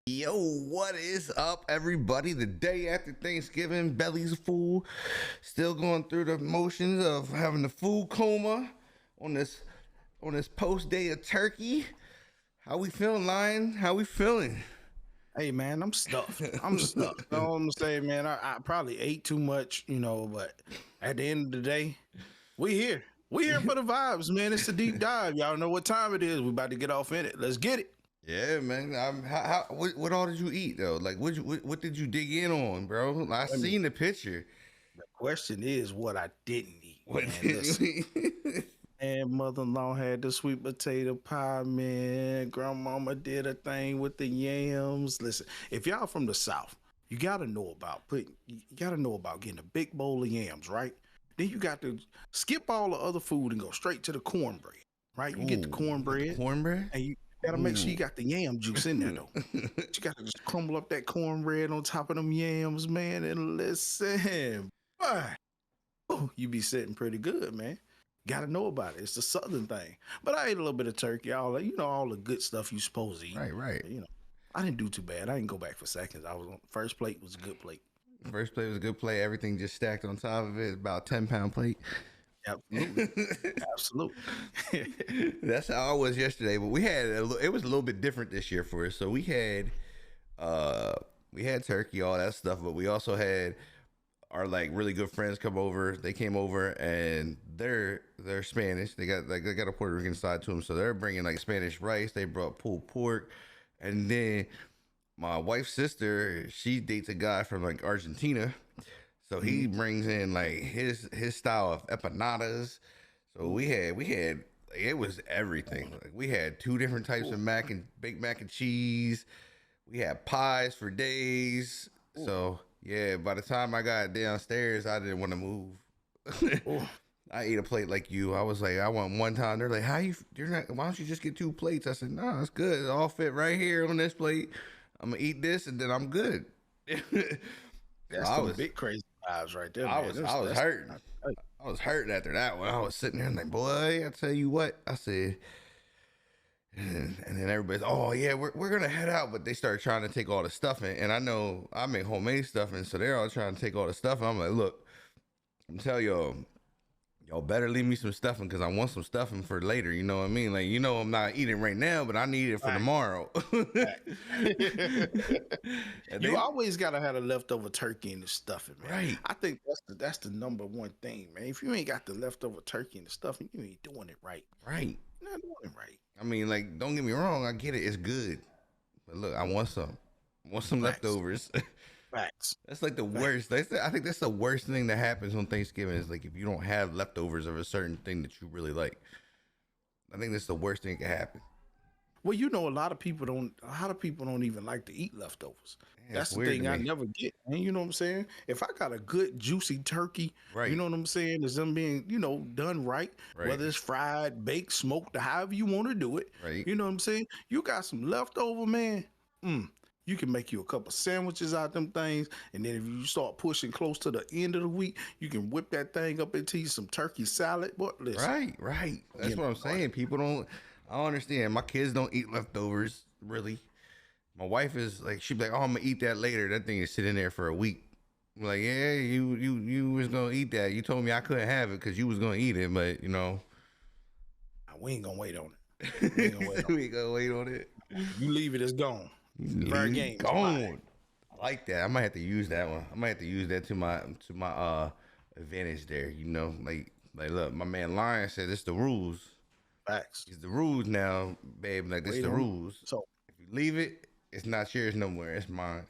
Yo, what is up, everybody? The day after Thanksgiving, belly's full. Still going through the motions of having the food coma on this post day of turkey. How we feeling, Lion? How we feeling? Hey man, I'm stuffed. I'm stuffed. You know what I'm saying, man? I probably ate too much, but at the end of the day, we here. We here for the vibes, man. It's a deep dive. Y'all know what time it is. We about to get off in it. Let's get it. Yeah, man. What all did you eat though? Like, what did you dig in on, bro? I I mean, seen the picture. the question is what I didn't eat, What man. did Listen, you eat? and mother-in-law had the sweet potato pie, man. Grandmama did a thing with the yams. Listen, if y'all from the South, you gotta know about getting a big bowl of yams, right? Then you got to skip all the other food and go straight to the cornbread, right? You get the Ooh, you got the cornbread cornbread? and you gotta make sure you Ooh. got the yam juice in there though. You gotta just crumble up that cornbread on top of them yams, man, and listen, boy, you be sitting pretty good, man. Gotta know about it. It's the southern thing. But I ate a little bit of turkey, all the good stuff you supposed to eat. Right, right. I didn't do too bad. I didn't go back for seconds. I was on first plate was a good plate. First plate was a good play. Everything just stacked on top of it. About 10-pound plate. Absolutely. Absolutely. That's how I was yesterday. But it was a little bit different this year for us. So we had turkey, all that stuff, but we also had our like really good friends come over. They came over and they're Spanish. They got a Puerto Rican side to them, so they're bringing like Spanish rice. They brought pulled pork, and then my wife's sister, she dates a guy from like Argentina, so he brings in like his style of empanadas. So we had like, it was everything. Like we had two different types of baked mac and cheese. We had pies for days. So yeah, by the time I got downstairs, I didn't want to move. Oh, I ate a plate like you. I was like, I want one time. They're like, you're not, why don't you just get two plates? I said, no, it's good. It all fit right here on this plate. I'm gonna eat this and then I'm good. So that's some big crazy vibes right there, I man. was hurting. I was hurting after that one. I was sitting there and like, boy, I tell you what, I said, and then everybody's, oh yeah, we're gonna head out, but they started trying to take all the stuffing, and I know I make homemade stuffing, so they're all trying to take all the stuffing. I'm like, look, I'm telling y'all better leave me some stuffing because I want some stuffing for later. You know what I mean? Like, I'm not eating right now, but I need it for Right. tomorrow. And You they, always gotta have a leftover turkey and the stuffing, man. right, I think that's the number one thing, man. If you ain't got the leftover turkey and the stuffing, you ain't doing it right. right. You're not doing it right. I mean, like, don't get me wrong, I get it, it's good, but look, I want some. I want some Facts. leftovers. Facts. That's like the Facts. worst. I think that's the worst thing that happens on Thanksgiving is like if you don't have leftovers of a certain thing that you really like. I think that's the worst thing that can happen. Well, a lot of people don't. A lot of people don't even like to eat leftovers. Yeah, it's That's the weird to thing I me. never get. Man, you know what I'm saying? If I got a good juicy turkey, you Right, know what I'm saying? Is them being, done right, right, whether it's fried, baked, smoked, or however you want to do it. right. You know what I'm saying? You got some leftover, man. Mm, you can make you a couple sandwiches out them things, and then if you start pushing close to the end of the week, you can whip that thing up into you some turkey salad. But listen, Right, right. That's you know, what I'm saying. People don't. I don't understand. My kids don't eat leftovers really. My wife is like, she'd be like, "Oh, I'm gonna eat that later." That thing is sitting there for a week. I'm like, yeah, you was gonna eat that. You told me I couldn't have it because you was gonna eat it, but we ain't gonna wait on it. We ain't gonna wait on we ain't gonna wait on it. it. You leave it, it's gone. Fair Leave game. it gone. I like that. I might have to use that one. I might have to use that to my advantage there. Like look, my man Lion said it's the rules. Facts. It's the rules now, babe. Like this Wait the on it. rules. So If you leave it, it's not yours no more. It's mine.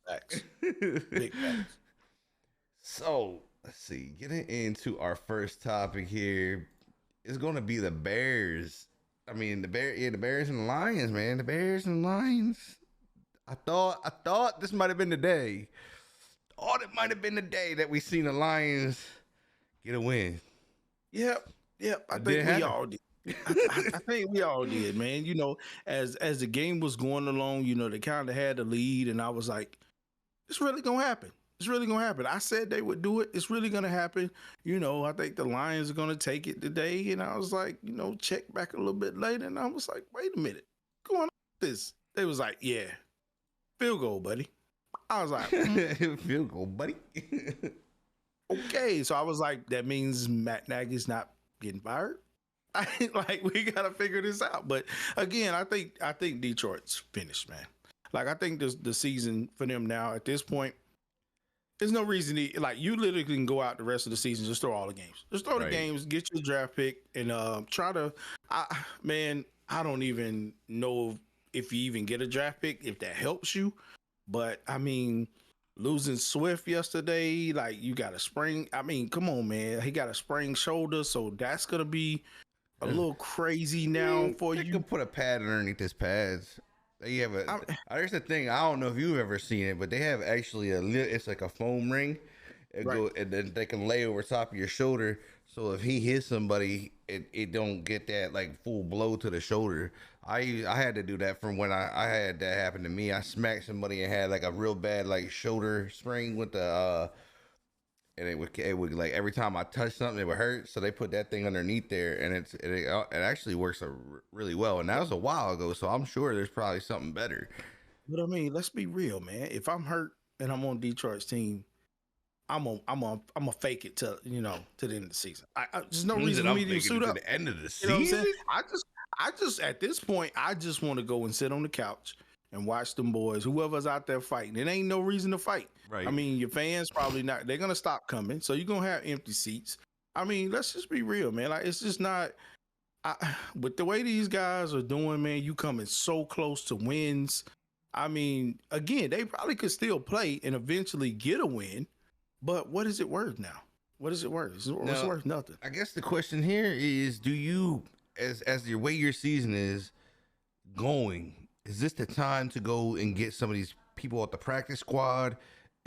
facts. Big facts. So let's see. Getting into our first topic here, it's gonna be the Bears. I mean the Bears and the Lions, man. The Bears and the Lions. I thought this might have been the day. Thought it might have been the day that we seen the Lions get a win. Yep. Yep. I It think didn't we happen. all did. I think we all did, man. As the game was going along, they kind of had the lead, and I was like, it's really gonna happen. It's really gonna happen. I said they would do it. It's really gonna happen. I think the Lions are gonna take it today. And I was like, check back a little bit later, and I was like, wait a minute, what's going on with this? They was like, yeah, field goal, buddy. I was like, Field goal, buddy. okay. So I was like, that means Matt Nagy's not getting fired. Like, we gotta figure this out. But again, I think Detroit's finished, man. Like, I think the season for them now at this point, there's no reason to, like, you literally can go out the rest of the season, just throw all the games. Just throw the Right. games, get your draft pick, and try to man, I don't even know if you even get a draft pick, if that helps you. But I mean, losing Swift yesterday, like, you got a sprain. I mean, come on, man. He got a sprained shoulder, so that's gonna be a little crazy now for They you. could put a pad underneath his pads. They have a. There's the thing. I don't know if you've ever seen it, but they have actually it's like a foam ring. Right. And then they can lay over top of your shoulder. So if he hits somebody, it don't get that like full blow to the shoulder. I had to do that from when I had that happen to me. I smacked somebody and had like a real bad like shoulder sprain with the and it would like every time I touched something it would hurt. So they put that thing underneath there, and it actually works really well. And that was a while ago, so I'm sure there's probably something better. But I mean, let's be real, man. If I'm hurt and I'm on Detroit's team, I'm gonna fake it to to the end of the season. There's no reason for me to suit up. To the end of the You know what I'm season. saying? I just at this point, I just want to go and sit on the couch and watch them boys, whoever's out there fighting. It ain't no reason to fight. Right. I mean, your fans probably not. They're gonna stop coming, so you're gonna have empty seats. I mean, let's just be real, man. Like, it's just not. With the way these guys are doing, man, you coming so close to wins. I mean, again, they probably could still play and eventually get a win, but what is it worth now? What is it worth? It's worth nothing. I guess the question here is: do you, as your way your season is going, is this the time to go and get some of these people at the practice squad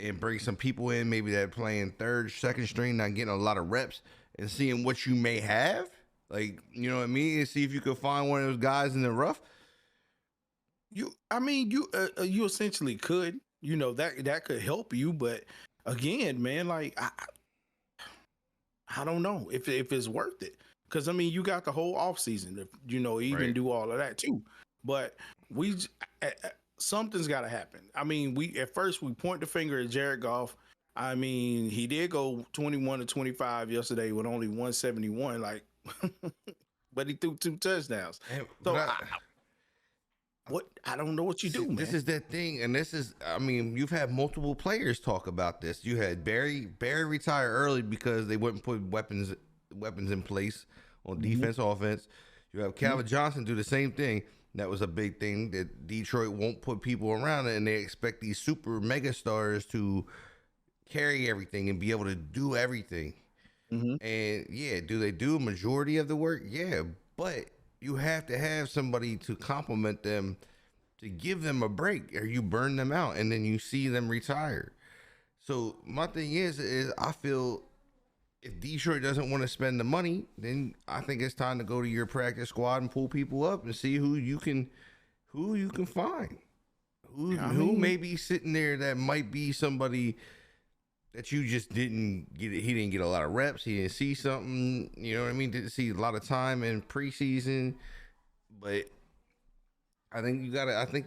and bring some people in, maybe that are playing third, second string, not getting a lot of reps, and seeing what you may have? Like, you know what I mean? And see if you could find one of those guys in the rough. You essentially could, that could help you, but again, man, like, I don't know if it's worth it, because I mean, you got the whole off season, even Right. do all of that too, but something's got to happen. I mean, at first we point the finger at Jared Goff. I mean, he did go 21 to 25 yesterday with only 171, like, but he threw 2 touchdowns. So I don't know what you do, man. This is that thing, and this is, I mean, you've had multiple players talk about this. You had Barry retire early because they wouldn't put weapons in place on defense, offense. You have Calvin Johnson do the same thing. That was a big thing, that Detroit won't put people around it, and they expect these super mega stars to carry everything and be able to do everything. And yeah, do they do a majority of the work? Yeah, but you have to have somebody to complement them, to give them a break, or you burn them out and then you see them retire. So my thing is I feel if Detroit doesn't want to spend the money, then I think it's time to go to your practice squad and pull people up and see who you can find. Who may be sitting there that might be somebody that you just didn't get. He didn't get a lot of reps. He didn't see something. You know what I mean? Didn't see a lot of time in preseason. But I think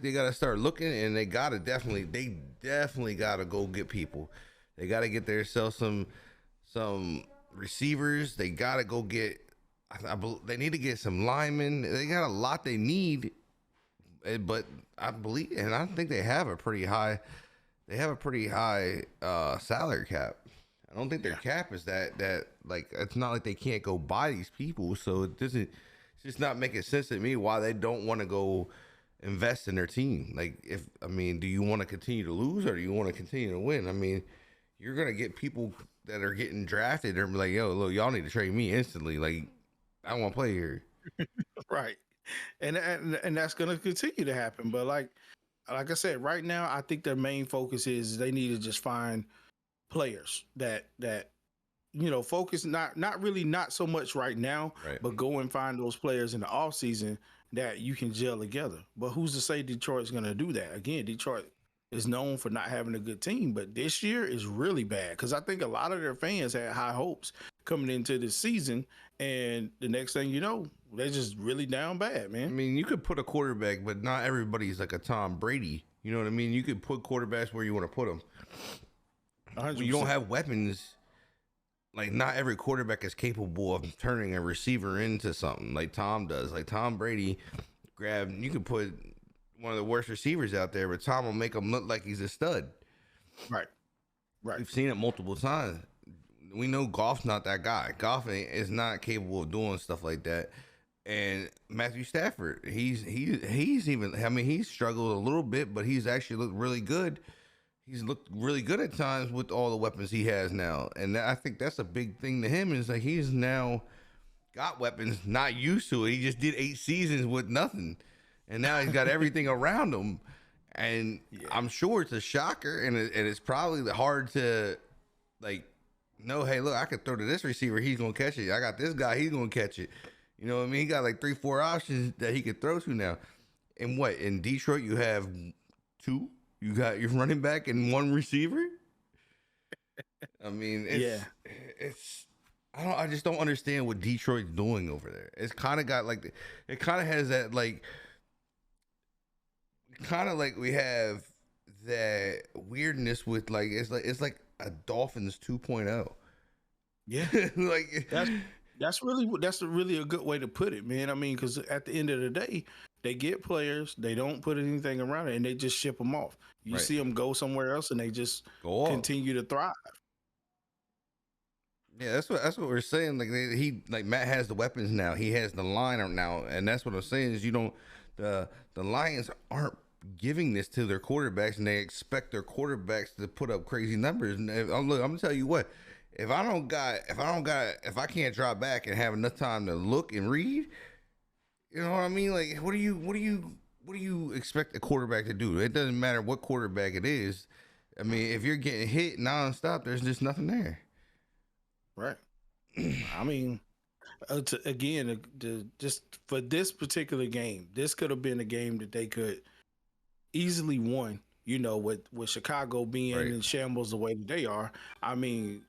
they gotta start looking, and they definitely gotta go get people. They gotta get themselves some receivers. They gotta go get. They need to get some linemen. They got a lot they need, but I believe, and I think they have a pretty high. They have a pretty high salary cap. I don't think their cap is that like, it's not like they can't go buy these people. So it's just not making sense to me why they don't want to go invest in their team. Like, do you want to continue to lose, or do you want to continue to win? I mean, you're gonna get people that are getting drafted. They're like, yo, look, y'all need to trade me instantly. Like, I don't want to play here. Right. And that's going to continue to happen. But like I said, right now, I think their main focus is they need to just find players that focus not so much right now, Right. but go and find those players in the off season that you can gel together. But who's to say Detroit's going to do that? Again, Detroit is known for not having a good team, but this year is really bad, because I think a lot of their fans had high hopes coming into this season, and the next thing you know, they're just really down bad, man. I mean, you could put a quarterback, but not everybody's like a Tom Brady. You know what I mean? You could put quarterbacks where you want to put them. When you don't 100%. have weapons, like not every quarterback is capable of turning a receiver into something like Tom does. Like Tom Brady, you could put one of the worst receivers out there, but Tom will make him look like he's a stud. Right. Right. We've seen it multiple times. We know Goff's not that guy. Goff is not capable of doing stuff like that. And Matthew Stafford, he's even. I mean, he's struggled a little bit, but he's actually looked really good. He's looked really good at times with all the weapons he has now, and I think that's a big thing to him. Is like he's now got weapons, not used to it. He just did 8 seasons with nothing, and now he's got everything around him. And I'm sure it's a shocker, and it's probably hard to like know. Hey, look, I could throw to this receiver, he's gonna catch it. I got this guy, he's gonna catch it. You know what I mean? He got like 3-4 options that he could throw to now. And what in Detroit you have 2? You got your running back and 1 receiver. I mean, it's I just don't understand what Detroit's doing over there. It's kind of got like it kind of has that like kind of like we have that weirdness with like it's like a Dolphins 2.0. Yeah. Like that's really a good way to put it, man. I mean, because at the end of the day, they get players, they don't put anything around it, and they just ship them off. You see them go somewhere else, and they just continue to thrive. Yeah, that's what we're saying. Like Matt has the weapons now. He has the line now, and that's what I'm saying is the Lions aren't giving this to their quarterbacks, and they expect their quarterbacks to put up crazy numbers. And I'm gonna tell you what. If I can't drop back and have enough time to look and read, you know what I mean? Like, what do you expect a quarterback to do? It doesn't matter what quarterback it is. I mean, if you're getting hit nonstop, there's just nothing there. Right. I mean, just for this particular game, this could have been a game that they could easily won. You know, with Chicago being in shambles the way that they are, I mean,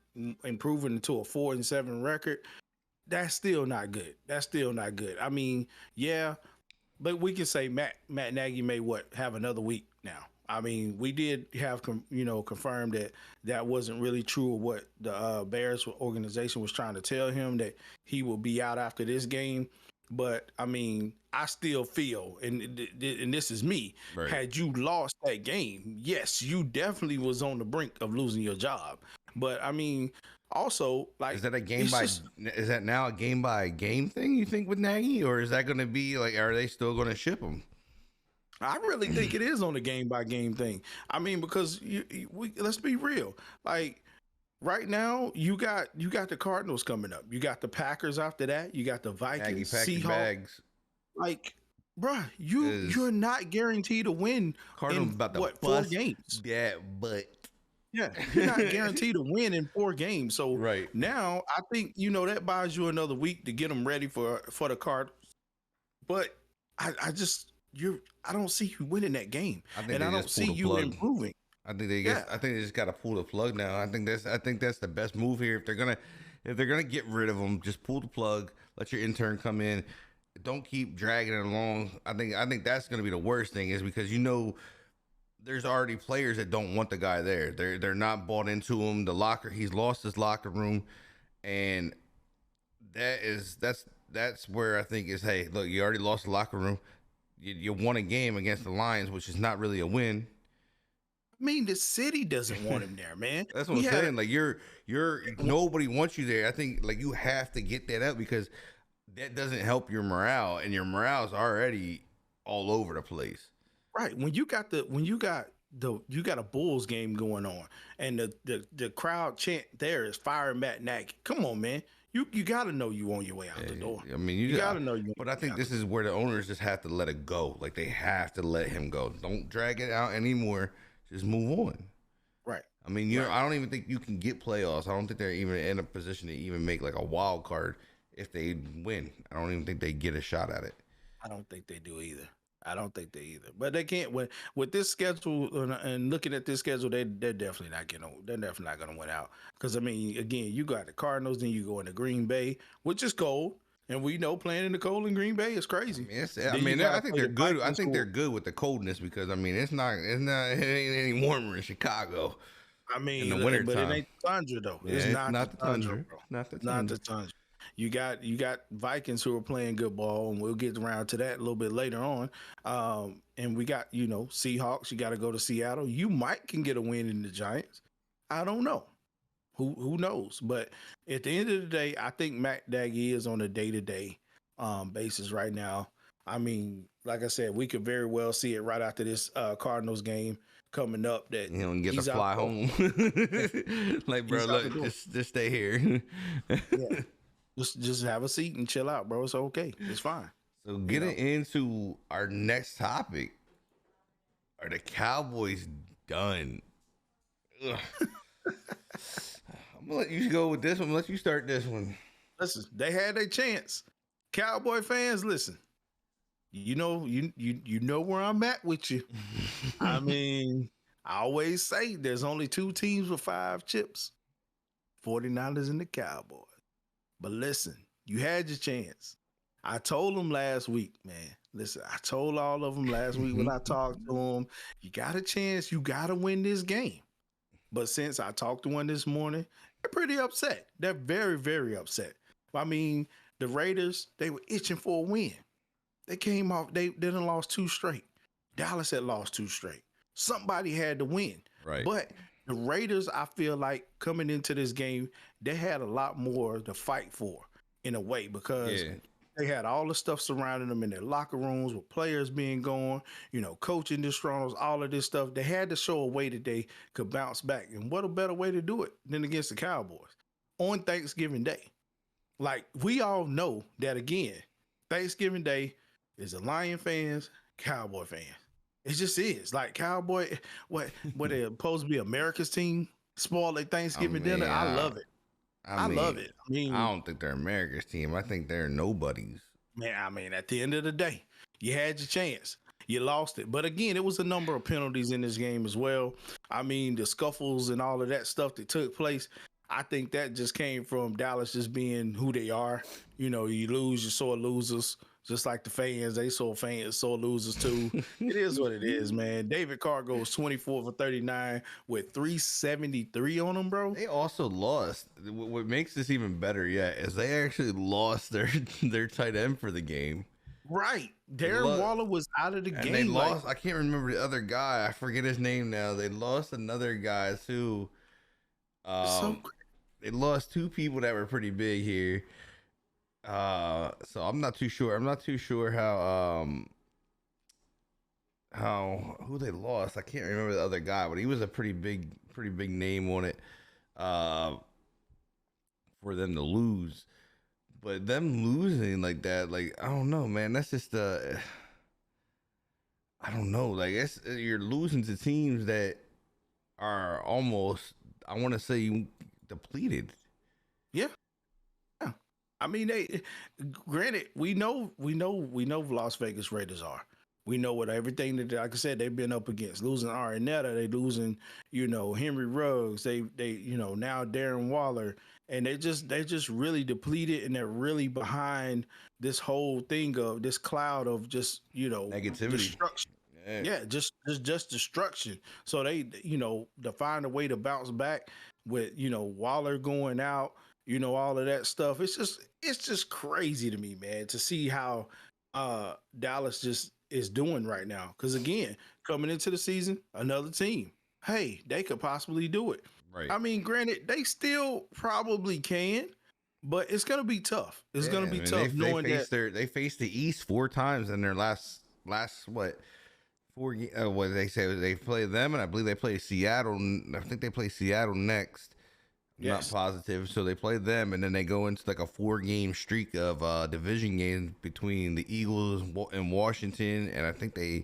improving to a 4-7 record, that's still not good. I mean, yeah, but we can say Matt Nagy may have another week now. I mean, we did have confirmed that wasn't really true of what the Bears organization was trying to tell him, that he will be out after this game. But I mean, I still feel, and this is me, had you lost that game, yes, you definitely was on the brink of losing your job. But I mean, also, like, is that now a game by game thing, you think, with Nagy, or is that going to be like, are they still going to ship him? I really think it is on a game by game thing. I mean, because let's be real, like. Right now, you got the Cardinals coming up. You got the Packers after that. You got the Vikings, Seahawks. Like, bruh, you're not guaranteed to win Cardinals in about to 4 games. Yeah, but yeah, you're not guaranteed to win in 4 games. So now, I think that buys you another week to get them ready for the Cardinals. But I don't see you winning that game, and I don't see you improving. I think they just got to pull the plug now. I think that's the best move here. If they're gonna get rid of them, just pull the plug. Let your intern come in. Don't keep dragging it along. I think that's gonna be the worst thing, is because there's already players that don't want the guy there. They're not bought into him. He's lost his locker room, and that's where I think is, hey, look, you already lost the locker room. You won a game against the Lions, which is not really a win. I mean, the city doesn't want him there, man. That's what I'm saying. Like, you're nobody wants you there. I think, like, you have to get that up, because that doesn't help your morale, and your morale's already all over the place. Right. When you got a Bulls game going on, and the crowd chant there is firing Matt Nagy. Come on, man. You got to know you on your way out the door. I mean, you got to know you. But I think this is where the owners just have to let it go. Like, they have to let him go. Don't drag it out anymore. Just move on. Right. I mean, I don't even think you can get playoffs. I don't think they're even in a position to even make like a wild card if they win. I don't even think they get a shot at it. I don't think they do either. But they can't win with this schedule, and looking at this schedule, they're definitely not going to win out. Because I mean, again, you got the Cardinals, then you go into Green Bay, which is cold. And we know playing in the cold in Green Bay is crazy. I Then you mean, I gotta think play they're the good. I Vikings, think who, they're good with the coldness because I mean, it ain't any warmer in Chicago I in the mean, but it wintertime. ain't the tundra though. Yeah, It's it's not the not the tundra, tundra. bro. It's not the It's not tundra. the tundra. You got Vikings who are playing good ball, and we'll get around to that a little bit later on. And we got Seahawks. You got to go to Seattle. You might can get a win in the Giants. I don't know. Who knows? But at the end of the day, I think Matt Nagy is on a day-to-day basis right now. I mean, like I said, we could very well see it right after this Cardinals game coming up that You don't get to he's out fly the door. home. Like, bro, He's out the look, door. just stay here. Yeah. Just have a seat and chill out, bro. It's okay. It's fine. So getting into our next topic, are the Cowboys done? Ugh. I'm gonna let you go with this one. Let you start this one. Listen, they had their chance. Cowboy fans, listen. You know where I'm at with you. I mean, I always say there's only two teams with 5 chips. 49ers and the Cowboys. But listen, you had your chance. I told them last week, man. Listen, I told all of them last week when I talked to them, you got a chance. You got to win this game. But since I talked to one this morning, they're pretty upset. They're very, very upset. I mean, the Raiders, they were itching for a win. They came off, they done lost 2 straight. Dallas had lost 2 straight. Somebody had to win. Right. But the Raiders, I feel like coming into this game, they had a lot more to fight for in a way because they had all the stuff surrounding them in their locker rooms with players being gone, coaching disgruntled, all of this stuff. They had to show a way that they could bounce back. And what a better way to do it than against the Cowboys on Thanksgiving Day. Like, we all know that, again, Thanksgiving Day is a Lion fans, Cowboy fans. It just is. Like, Cowboy, what they're supposed to be America's team, spoil their Thanksgiving dinner. I love it. I love it. I mean, I don't think they're America's team. I think they're nobodies. Man, I mean, at the end of the day, you had your chance. You lost it. But again, it was a number of penalties in this game as well. I mean, the scuffles and all of that stuff that took place, I think that just came from Dallas just being who they are. You lose, you're sore losers. Just like the fans, they sore losers too. It is what it is, man. David Carr goes 24 for 39 with 373 on him, bro. They also lost. What makes this even better yet is they actually lost their tight end for the game. Right. Darren Waller was out of the game. They lost. I can't remember the other guy. I forget his name now. They lost another guy too. They lost 2 people that were pretty big here. So I'm not too sure. I'm not too sure how who they lost. I can't remember the other guy, but he was a pretty big name on it. For them to lose, but them losing like that, like, I don't know, man. That's just I don't know. Like, you're losing to teams that are almost, I want to say, depleted. Yeah. I mean, granted, we know Las Vegas Raiders are. We know what everything that, like I said, they've been up against. Losing Arenetta, they losing, Henry Ruggs, they now Darren Waller, and they just really depleted, and they're really behind this whole thing of this cloud of just, Negativity. Destruction. Yeah, just destruction. So they, to find a way to bounce back with, Waller going out, all of that stuff. It's just crazy to me, man, to see how Dallas just is doing right now. Because again, coming into the season, another team, hey, they could possibly do it. Right. I mean, granted, they still probably can, but it's gonna be tough. It's gonna be tough knowing that they faced the East 4 times in their last what 4 what they say they play them, and I believe they play Seattle. I think they play Seattle next. Yes. Not positive. So they play them, and then they go into like a 4-game streak of division games between the Eagles and Washington, and I think they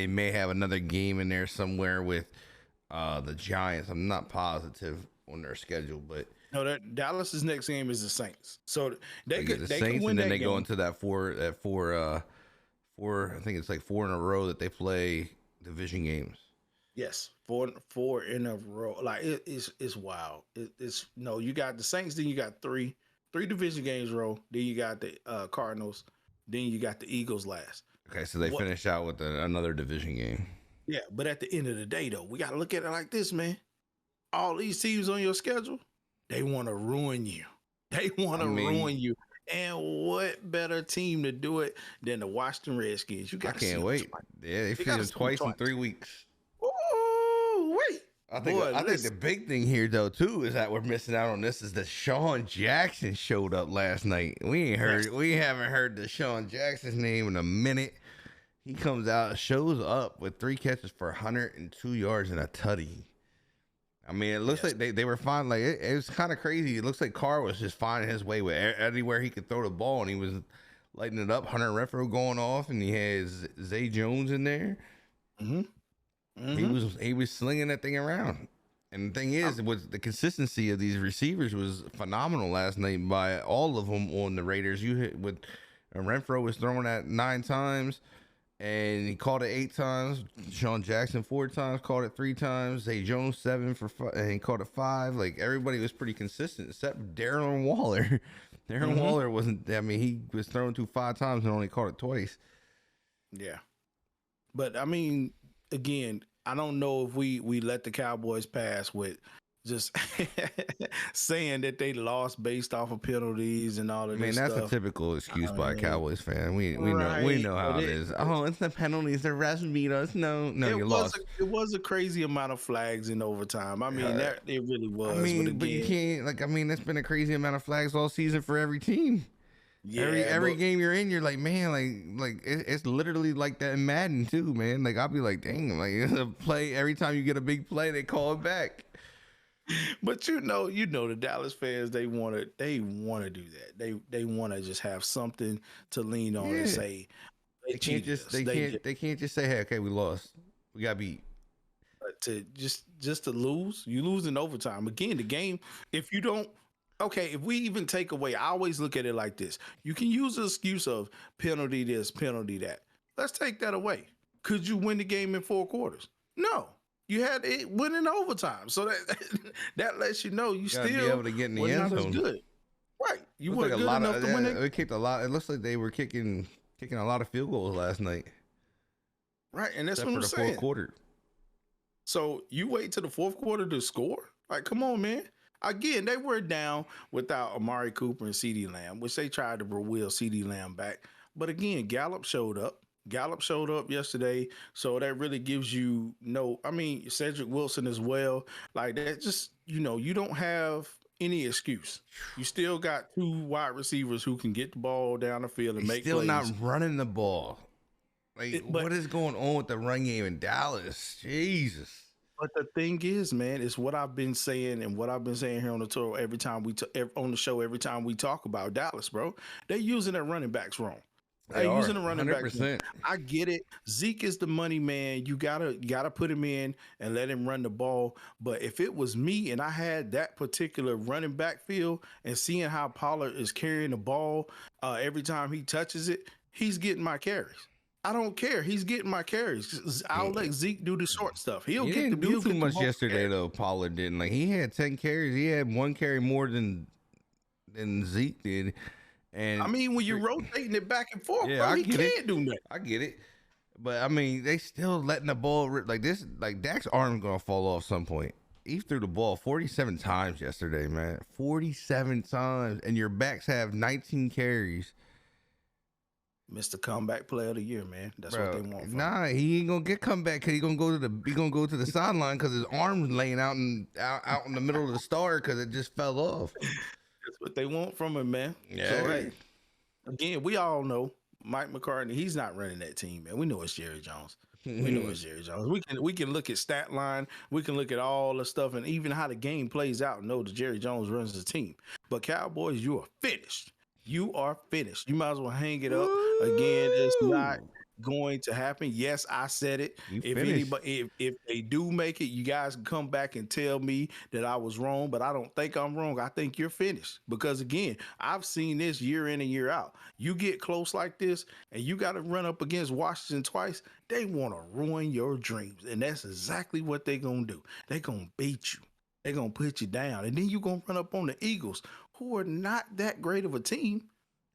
may have another game in there somewhere with the Giants. I'm not positive on their schedule, but no, that Dallas's next game is the Saints. So they could Saints, win, and then they game. go into that four. I think it's like 4 in a row that they play division games. Yes, four in a row. Like it's wild. You got the Saints, then you got three Three division games roll. Then you got the Cardinals. Then you got the Eagles last. Okay, so they What? finish out with another division game. Yeah, but at the end of the day, though, we got to look at it like this, man. All these teams on your schedule, they want to ruin you. They want to ruin you. And what better team to do it than the Washington Redskins? You got. I can't wait. Yeah, they see them twice in 3 weeks. Oh wait! I think the big thing here though too is that we're missing out on this is that Sean Jackson showed up last night. We haven't heard the Sean Jackson's name in a minute. He comes out, shows up with 3 catches for 102 yards and a tutty. I mean, it looks like they were fine. Like it was kind of crazy. It looks like Carr was just finding his way with anywhere he could throw the ball, and he was lighting it up. Hunter Renfrow going off, and he had Zay Jones in there. Mm-hmm. He was slinging that thing around. And the thing is, was the consistency of these receivers was phenomenal last night by all of them on the Raiders. You hit with Renfrow was throwing that 9 times. And he caught it 8 times. Sean Jackson 4 times, caught it 3 times. Zay Jones 7 for 5, and he caught it 5. Like everybody was pretty consistent except Darren Waller. Darren Waller wasn't. I mean, he was thrown to 5 times and only caught it twice. Yeah, but I mean, again, I don't know if we let the Cowboys pass with just saying that they lost based off of penalties and all of this stuff. That's a typical excuse by a Cowboys fan. We know how it is. Oh, it's the penalties. The refs beat us. No, you lost. It was a crazy amount of flags in overtime. I mean, it really was. I mean, but you can't it's been a crazy amount of flags all season for every team. Yeah, every game you're in, you're like, man, like it's literally like that in Madden too, man. Like I'll be like, dang, like it's a play every time you get a big play, they call it back. But you know the Dallas fans, they want to do that. They want to just have something to lean on and say they can't just say, hey, okay, we lost, we got beat. To just to lose, you lose in overtime again. The game, if you don't. Okay, if we even take away, I always look at it like this. You can use the excuse of penalty this, penalty that. Let's take that away. Could you win the game in 4 quarters? No. You had it win in overtime. So that lets you know you still be able to get in the end zone. Good. Right. You were good enough to win it. They kicked a lot. It looks like they were kicking a lot of field goals last night. Right, and that's what I'm saying. For the 4th quarter. So you wait till the 4th quarter to score? Like, come on, man. Again, they were down without Amari Cooper and CeeDee Lamb, which they tried to wheel CeeDee Lamb back. But again, Gallup showed up. Yesterday, so that really gives you Cedric Wilson as well. Like that, just you don't have any excuse. You still got 2 wide receivers who can get the ball down the field and make plays. Still not running the ball. Like, what is going on with the run game in Dallas? Jesus. But the thing is, man, it's what I've been saying and what I've been saying here on the tour every time on the show, every time we talk about Dallas, bro. They're using their running backs wrong. They're using the running backs. I get it. Zeke is the money man. You gotta put him in and let him run the ball. But if it was me and I had that particular running back field and seeing how Pollard is carrying the ball every time he touches it, he's getting my carries. I don't care. He's getting my carries. I'll let Zeke do the short stuff. He didn't do too much yesterday though. Pollard didn't. Like he had 10 carries. He had 1 carry more than Zeke did. And I mean, when you're rotating it back and forth, bro, he can't do that. I get it. But I mean, they still letting the ball rip like this. Like Dak's arm's gonna fall off some point. He threw the ball 47 times yesterday, man. 47 times, and your backs have 19 carries. Mr. Comeback Player of the Year, man. That's what they want. Nah, he ain't gonna get comeback because he's gonna go to the sideline because his arm's laying out in the middle of the star because it just fell off. That's what they want from him, man. Yeah. So, hey, again, we all know Mike McCartney. He's not running that team, man. We know it's Jerry Jones. We know it's Jerry Jones. We can look at stat line. We can look at all the stuff and even how the game plays out and know that Jerry Jones runs the team. But Cowboys, you are finished. You are finished. You might as well hang it up. Again, it's not going to happen. Yes, I said it. If they do make it, you guys can come back and tell me that I was wrong, but I don't think I'm wrong. I think you're finished because again, I've seen this year in and year out. You get close like this and you got to run up against Washington twice. They want to ruin your dreams. And that's exactly what they're going to do. They're going to beat you. They're going to put you down. And then you're going to run up on the Eagles, who are not that great of a team,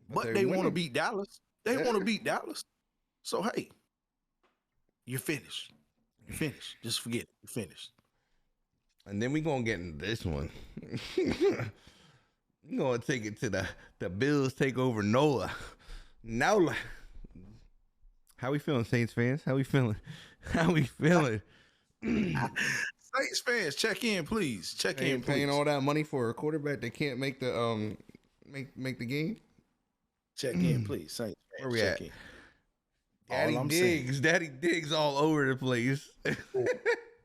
but they're they want to winning. beat Dallas. They Yeah. want to beat Dallas. So hey, you're finished. You're finished. Just forget it. You're finished. And then we gonna get into this one. We gonna take it to the Bills take over NOLA. NOLA. How we feeling, Saints fans? How we feeling? How we feeling? Saints fans, check in, please. Check in, please. Paying all that money for a quarterback that can't make the make the game. Check in, please. Saints fans, Where we check at? in. Daddy All I'm Diggs, Daddy Diggs all over the place.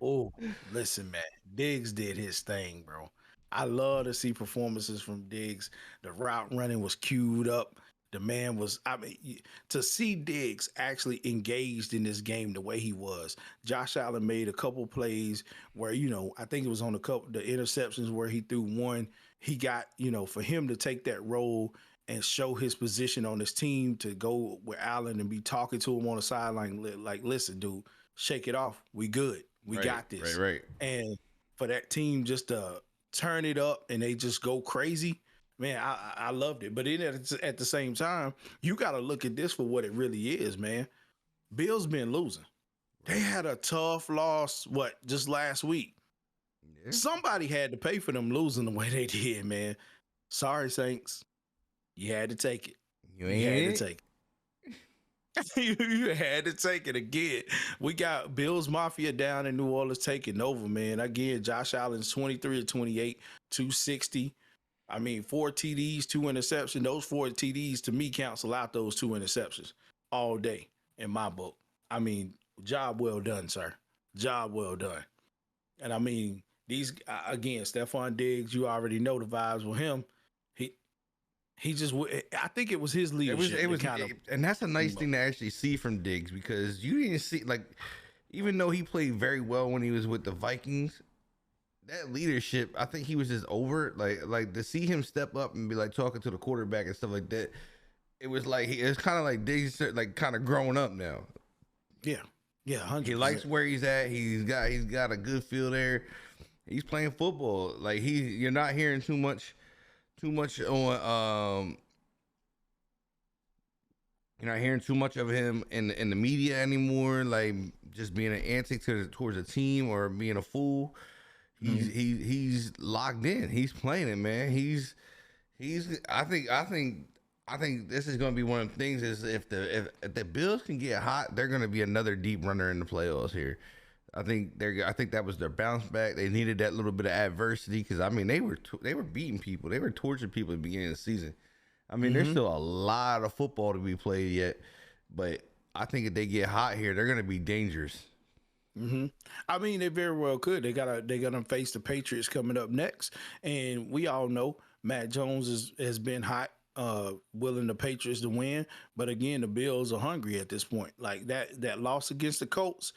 Oh, listen, man. Diggs did his thing, bro. I love to see performances from Diggs. The route running was queued up. The man was, I mean, to see Diggs actually engaged in this game the way he was. Josh Allen made a couple plays where, I think it was on the interceptions where he threw one. He got, for him to take that role and show his position on his team to go with Allen and be talking to him on the sideline, like, listen, dude, shake it off. We good. We got this. Right. And for that team just to turn it up and they just go crazy, man, I loved it. But then at the same time, you got to look at this for what it really is, man. Bills been losing. They had a tough loss, just last week. Yeah. Somebody had to pay for them losing the way they did, man. Sorry, Saints. You had to take it. You had to take it. You had to take it again. We got Bills Mafia down in New Orleans taking over, man. Again, Josh Allen's 23 of 28, 260. I mean, 4 TDs, 2 interceptions. Those 4 TDs to me cancel out those 2 interceptions all day in my book. I mean, job well done, sir. Job well done. And I mean, these again, Stephon Diggs, you already know the vibes with him. He just, I think it was his leadership. It was and that's a nice thing to actually see from Diggs, because you didn't see, like, even though he played very well when he was with the Vikings, that leadership, I think he was just over it. Like to see him step up and be like talking to the quarterback and stuff like that. It was like, it's kind of like Diggs, like kind of growing up now. Yeah. 100%. He likes where he's at. He's got a good feel there. He's playing football. Like you're not hearing too much on you're not hearing too much of him in the media anymore, like just being an antic towards a team or being a fool. He's locked in. He's playing it, man. I think this is going to be one of the things, is if the Bills can get hot, they're going to be another deep runner in the playoffs here. I think that was their bounce back. They needed that little bit of adversity, because I mean they were beating people, they were torturing people at the beginning of the season. I mean, there's still a lot of football to be played yet, but I think if they get hot here, they're gonna be dangerous. I mean, they very well could. They're gonna face the Patriots coming up next, and we all know Matt Jones has been hot, willing the Patriots to win. But again, the Bills are hungry at this point. Like that loss against the Colts,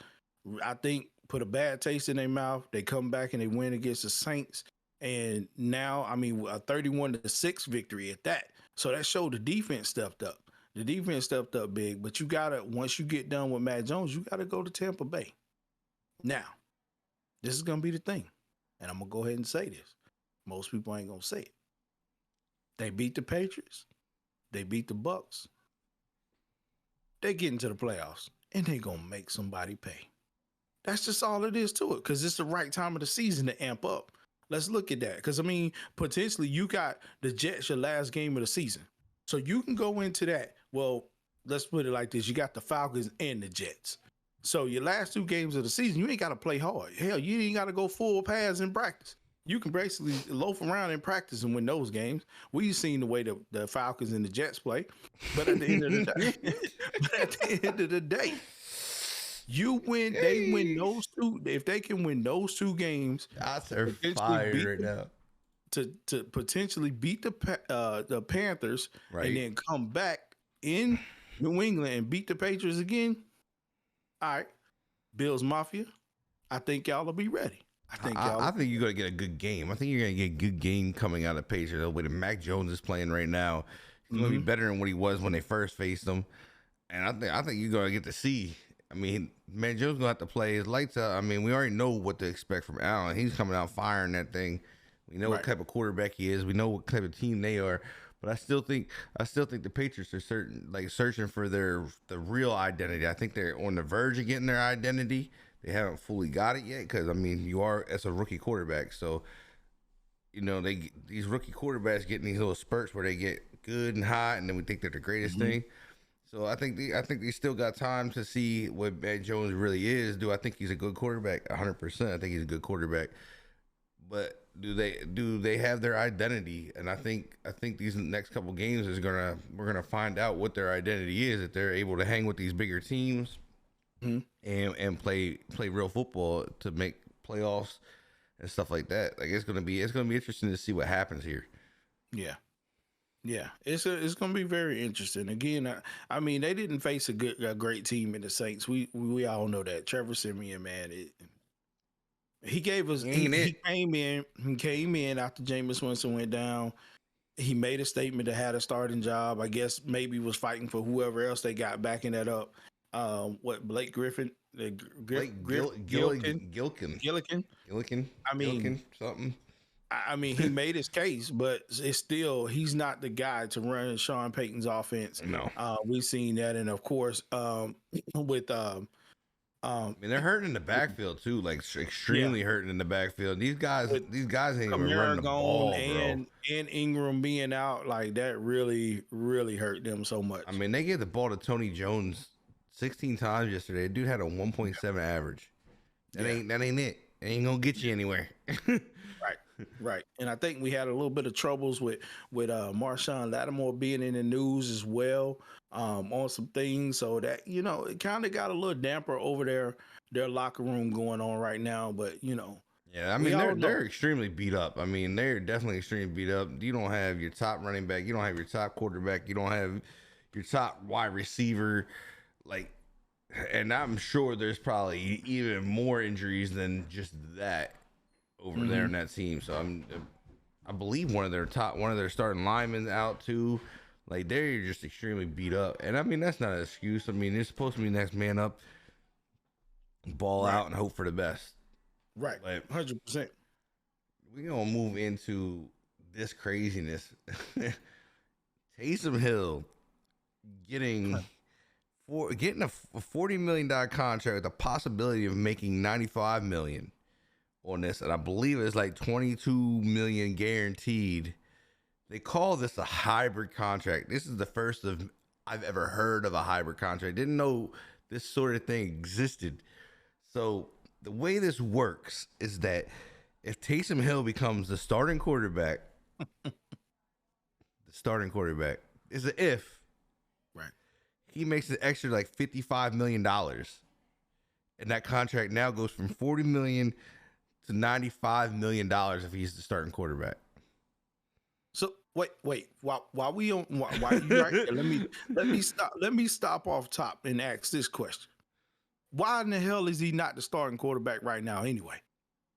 I think, put a bad taste in their mouth. They come back and they win against the Saints. And now, I mean, a 31-6 victory at that. So that showed the defense stepped up. The defense stepped up big. But once you get done with Matt Jones, you got to go to Tampa Bay. Now, this is going to be the thing. And I'm going to go ahead and say this. Most people ain't going to say it. They beat the Patriots. They beat the Bucks. They get into the playoffs. And they going to make somebody pay. That's just all it is to it, because it's the right time of the season to amp up. Let's look at that, because, I mean, potentially you got the Jets, your last game of the season. So you can go into that. Well, let's put it like this. You got the Falcons and the Jets. So your last 2 games of the season, you ain't got to play hard. Hell, you ain't got to go full pads in practice. You can basically loaf around in practice and win those games. We've seen the way the Falcons and the Jets play. But at the end of the day, you win. They win those 2. If they can win those 2 games, they're fired right now. To potentially beat the Panthers, right, and then come back in New England and beat the Patriots again. All right, Bills Mafia, I think y'all will be ready. I think you're gonna get a good game. I think you're gonna get a good game coming out of Patriots. The way that Mac Jones is playing right now, he's gonna be better than what he was when they first faced him. And I think you're gonna get to see. I mean, Mac Jones gonna have to play his lights out. I mean, we already know what to expect from Allen. He's coming out firing that thing. We know what Right. type of quarterback he is. We know what type of team they are. But I still think the Patriots are searching for the real identity. I think they're on the verge of getting their identity. They haven't fully got it yet because I mean you are as a rookie quarterback, so you know these rookie quarterbacks getting these little spurts where they get good and hot, and then we think they're the greatest thing. So I think they still got time to see what Mac Jones really is. Do I think he's a good quarterback? 100%. I think he's a good quarterback. But do they have their identity? And I think these next couple games we're gonna find out what their identity is, if they're able to hang with these bigger teams and play real football to make playoffs and stuff like that. Like it's gonna be interesting to see what happens here. Yeah. Yeah, it's going to be very interesting. Again, I mean, they didn't face a great team in the Saints. We all know that. Trevor Siemian, man, he gave us. He came in after Jameis Winston went down. He made a statement to had a starting job. I guess maybe was fighting for whoever else they got backing that up. Blake Griffin, Gillikin. I mean, something. I mean, he made his case, but it's still he's not the guy to run Sean Payton's offense. No, we've seen that, and of course, with I mean, they're hurting in the backfield too, like extremely hurting in the backfield. These guys ain't even running the ball, and Ingram being out, like that really hurt them so much. I mean, they gave the ball to Tony Jones 16 times yesterday. The dude had a 1.7 average. That ain't it. It ain't gonna get you anywhere. Right. And I think we had a little bit of troubles with Marshawn Lattimore being in the news as well on some things. So that, you know, it kind of got a little damper over their locker room going on right now. But, you know. Yeah, I mean, they're extremely beat up. I mean, they're definitely extremely beat up. You don't have your top running back. You don't have your top quarterback. You don't have your top wide receiver. Like, and I'm sure there's probably even more injuries than just that over there in that team. So I believe one of their starting linemen out too. Like they're just extremely beat up. And I mean that's not an excuse. I mean it's supposed to be next man up, ball out and hope for the best. Right. 100%. We're gonna move into this craziness. Taysom Hill getting a $40 million contract with the possibility of making $95 million on this, and I believe it's like $22 million guaranteed. They call this a hybrid contract. This is the first I've ever heard of a hybrid contract. Didn't know this sort of thing existed. So the way this works is that if Taysom Hill becomes the starting quarterback, is an if. Right. He makes an extra like $55 million, and that contract now goes from $40 million to $95 million if he's the starting quarterback. So wait. While we on, while you right there, let me stop off top and ask this question: why in the hell is he not the starting quarterback right now? Anyway,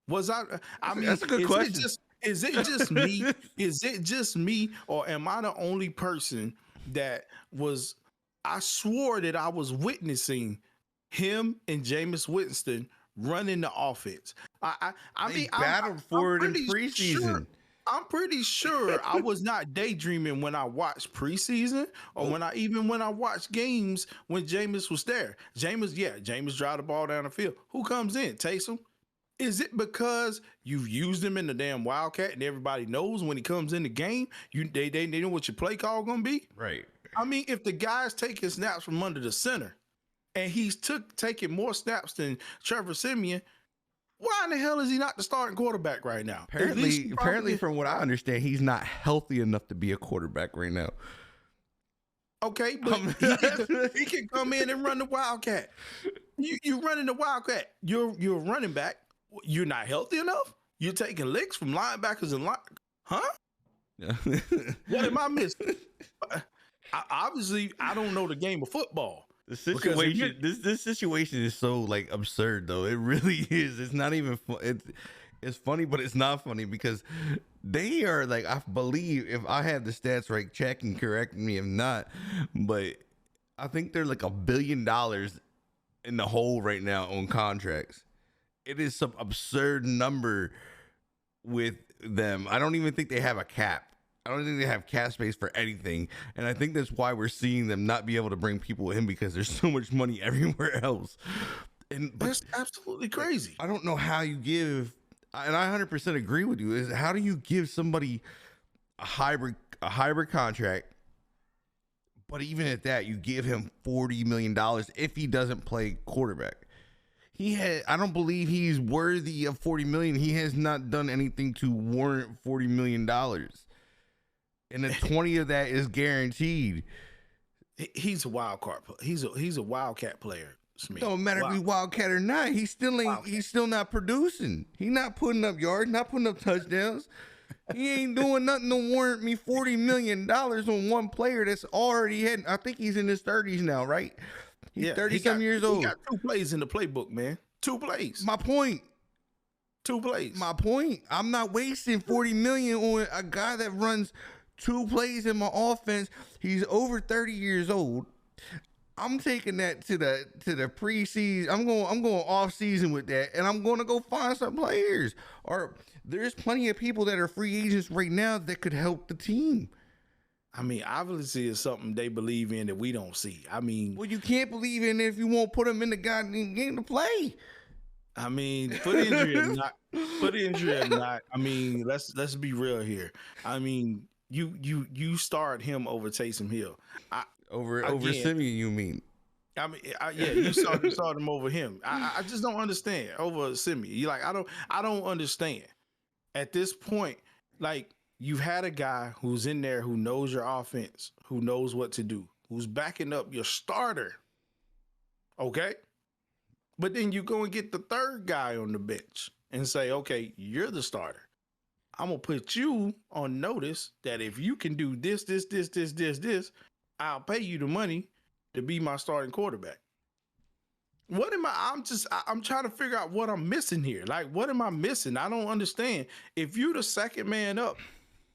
that's a good question. Is it just me? Is it just me, or am I the only person that was? I swore that I was witnessing him and Jameis Winston running the offense. I mean, battled for it in preseason. I'm pretty sure I was not daydreaming when I watched preseason or when I watched games when Jameis was there. Jameis drive the ball down the field. Who comes in? Taysom. Is it because you've used him in the damn Wildcat and everybody knows when he comes in the game, they know what your play call gonna be? Right. I mean, if the guy's taking snaps from under the center and he's taking more snaps than Trevor Siemian, why in the hell is he not the starting quarterback right now? Apparently, from what I understand, he's not healthy enough to be a quarterback right now. Okay, but he can come in and run the Wildcat. You running the Wildcat. You're running back. You're not healthy enough. You're taking licks from linebackers and huh? Yeah. What am I missing? Obviously, I don't know the game of football. The situation, this situation is so like absurd though. It really is. It's not even it's funny, but it's not funny because they are like, I believe if I have the stats right, check and correct me if not, but I think they're like $1 billion in the hole right now on contracts. It is some absurd number with them. I don't even think they have a cap. I don't think they have cap space for anything. And I think that's why we're seeing them not be able to bring people in, because there's so much money everywhere else. But That's absolutely crazy. I don't know how you give, and I 100% agree with you, is how do you give somebody a hybrid contract, but even at that, you give him $40 million if he doesn't play quarterback? I don't believe he's worthy of $40 million. He has not done anything to warrant $40 million. And then 20 of that is guaranteed. He's a wild card. He's a wildcat player. Smith. Don't matter if he's wildcat or not. He's still not producing. He's not putting up yards, not putting up touchdowns. He ain't doing nothing to warrant me $40 million on one player that's already had. I think he's in his 30s now, right? He's 30-some years old. He got 2 plays in the playbook, man. 2 plays. My point. 2 plays. My point. I'm not wasting $40 million on a guy that runs 2 plays in my offense. He's over 30 years old. I'm taking that to the preseason. I'm going off season with that, and I'm going to go find some players. Or there's plenty of people that are free agents right now that could help the team. I mean, obviously, it's something they believe in that we don't see. I mean, well, you can't believe in it if you won't put them in the goddamn game to play. I mean, foot injury or not. I mean, let's be real here. I mean, you start him over Taysom Hill. Over Simeon, you mean? I mean, yeah, you saw them over him. I just don't understand over Simeon. You like, I don't understand at this point. Like, you've had a guy who's in there who knows your offense, who knows what to do, who's backing up your starter. Okay, but then you go and get the third guy on the bench and say, okay, you're the starter. I'm gonna put you on notice that if you can do this, I'll pay you the money to be my starting quarterback. What am I? I'm trying to figure out what I'm missing here. Like, what am I missing? I don't understand. If you're the second man up,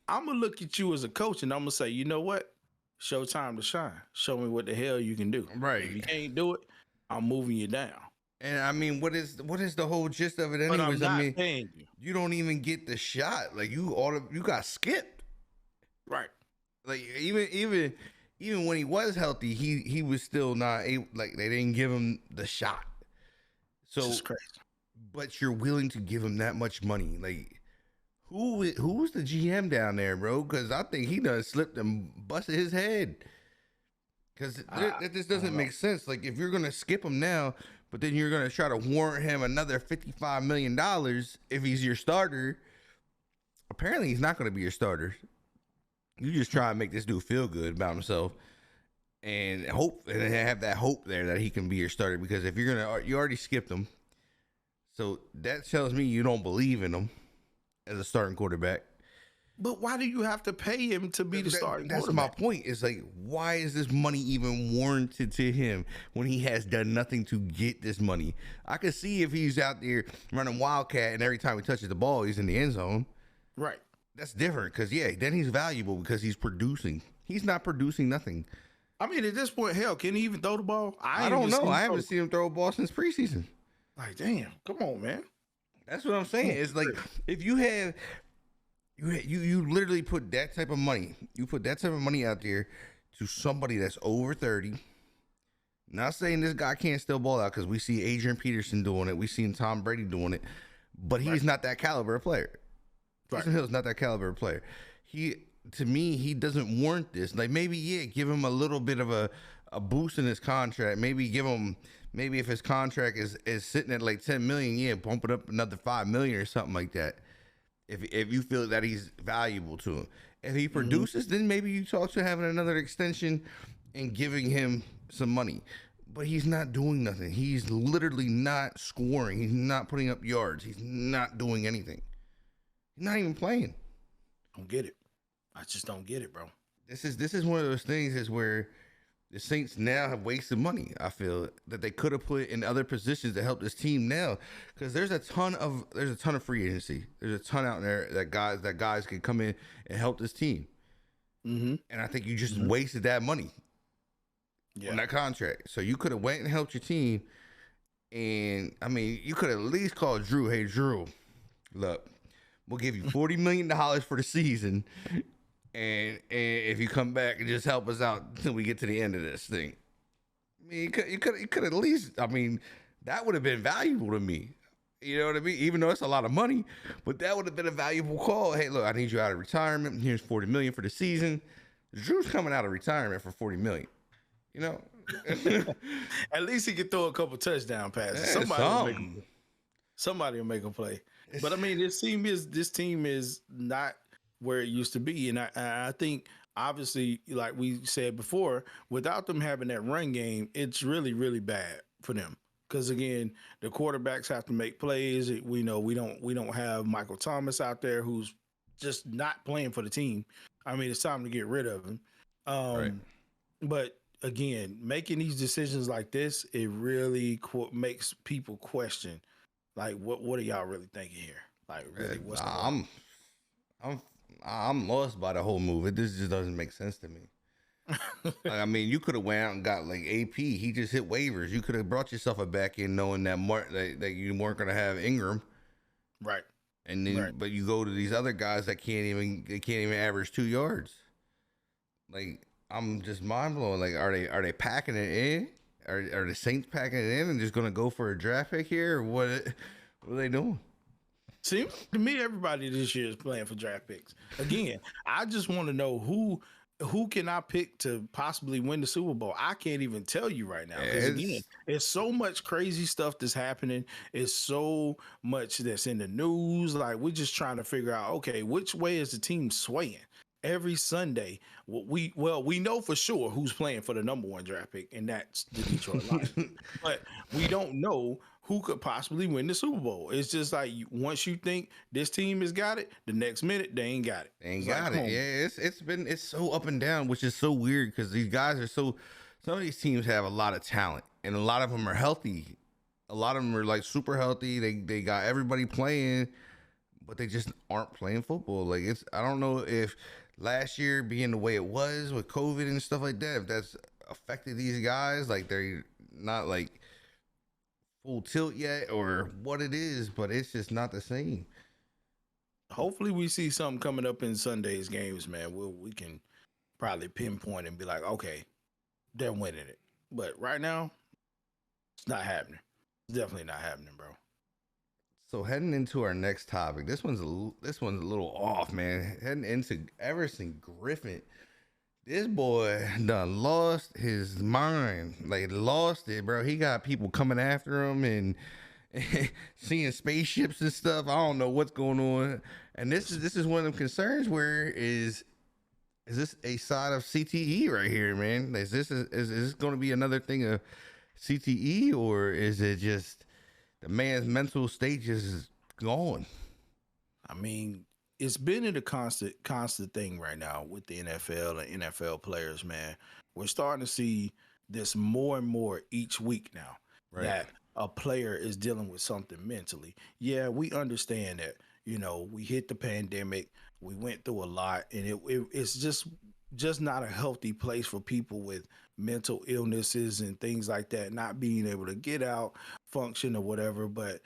I'm going to look at you as a coach and I'm going to say, you know what? Show time to shine. Show me what the hell you can do. Right. If you can't do it, I'm moving you down. And I mean, what is the whole gist of it anyways? I mean, you don't even get the shot. Like, you got skipped. Right. Like, even when he was healthy, he was still not able, like, they didn't give him the shot. So this is crazy. But you're willing to give him that much money. Like, who's the GM down there, bro? Because I think he done slipped and busted his head. Because that just doesn't make sense. Like, if you're gonna skip him now, but then you're gonna try to warrant him another $55 million if he's your starter, apparently he's not gonna be your starter. You just try and make this dude feel good about himself and have that hope there that he can be your starter. Because if you already skipped him, so that tells me you don't believe in him as a starting quarterback. But why do you have to pay him to be the starting quarterback? That's my point. It's like, why is this money even warranted to him when he has done nothing to get this money? I could see if he's out there running Wildcat and every time he touches the ball, he's in the end zone. Right. That's different because, yeah, then he's valuable because he's producing. He's not producing nothing. I mean, at this point, hell, can he even throw the ball? I don't know. I haven't seen him throw a ball since preseason. Like, damn, come on, man. That's what I'm saying. It's like, if you have, you literally put that type of money, out there to somebody that's over 30. Not saying this guy can't still ball out because we see Adrian Peterson doing it. We seen Tom Brady doing it, but he's not that caliber of player. Right. Taysom Hill's not that caliber of player. To me, he doesn't warrant this. Like, maybe, yeah, give him a little bit of a boost in his contract. Maybe if his contract is sitting at like $10 million, yeah, bump it up another $5 million or something like that. If you feel that he's valuable to him. If he produces, then maybe you talk to having another extension and giving him some money. But he's not doing nothing. He's literally not scoring. He's not putting up yards. He's not doing anything. He's not even playing. Don't get it. I just don't get it, bro. This is one of those things is where the Saints now have wasted money. I feel that they could have put in other positions to help this team now, because there's a ton of free agency. There's a ton out there that guys can come in and help this team. Mm-hmm. And I think you just wasted that money on that contract. So you could have went and helped your team, and I mean, you could have at least called Drew. Hey, Drew, look, We'll give you $40 million for the season, and if you come back and just help us out until we get to the end of this thing. I mean, you could at least. I mean, that would have been valuable to me. You know what I mean? Even though it's a lot of money, but that would have been a valuable call. Hey, look, I need you out of retirement. Here's $40 million for the season. Drew's coming out of retirement for $40 million. You know, At least he could throw a couple touchdown passes. Somebody will make a play. But I mean, this team is not where it used to be, and I think obviously, like we said before, without them having that run game, it's really really bad for them. Because again, the quarterbacks have to make plays. We know we don't have Michael Thomas out there who's just not playing for the team. I mean, it's time to get rid of him. Right. But again, making these decisions like this, it really makes people question, like, what are y'all really thinking here? Like, really, what's going on? I'm lost by the whole move. This just doesn't make sense to me. Like, I mean, you could have went out and got like AP. He just hit waivers. You could have brought yourself a back in knowing that that you weren't going to have Ingram, Right. and then but you go to these other guys that can't even average 2 yards. Like, I'm just mind blown. Like, are they packing it in? Are the Saints packing it in and just going to go for a draft pick here, or what are they doing? Seems to me everybody this year is playing for draft picks. Again, I just want to know who can I pick to possibly win the Super Bowl? I can't even tell you right now. Because again, it's so much crazy stuff that's happening. It's so much that's in the news. Like, we're just trying to figure out, okay, which way is the team swaying? Every Sunday, we know for sure who's playing for the number one draft pick, and that's the Detroit Lions. But we don't know who could possibly win the Super Bowl. It's just like once you think this team has got it, the next minute they ain't got it. They ain't got it. Yeah, it's so up and down, which is so weird because these guys are some of these teams have a lot of talent, and a lot of them are healthy. A lot of them are like super healthy. They got everybody playing, but they just aren't playing football. Like, I don't know if last year being the way it was with COVID and stuff like that, if that's affected these guys, like they're not like full tilt yet or what it is, but it's just not the same. Hopefully we see something coming up in Sunday's games, man. We can probably pinpoint and be like, okay, they're winning it. But right now, it's not happening. It's definitely not happening, bro. So heading into our next topic, this one's a little off, man. Heading into Everson Griffen, this boy done lost his mind, like lost it, bro. He got people coming after him and seeing spaceships and stuff. I don't know what's going on, and this is one of the concerns. Where is this a side of CTE right here, man? Is this going to be another thing of CTE, or is it just the man's mental state just is gone? I mean, it's been in a constant thing right now with the NFL and NFL players, man. We're starting to see this more and more each week now, right, that a player is dealing with something mentally. Yeah, we understand that, we hit the pandemic, we went through a lot, and it's just not a healthy place for people with mental illnesses and things like that, not being able to get out, function or whatever. But,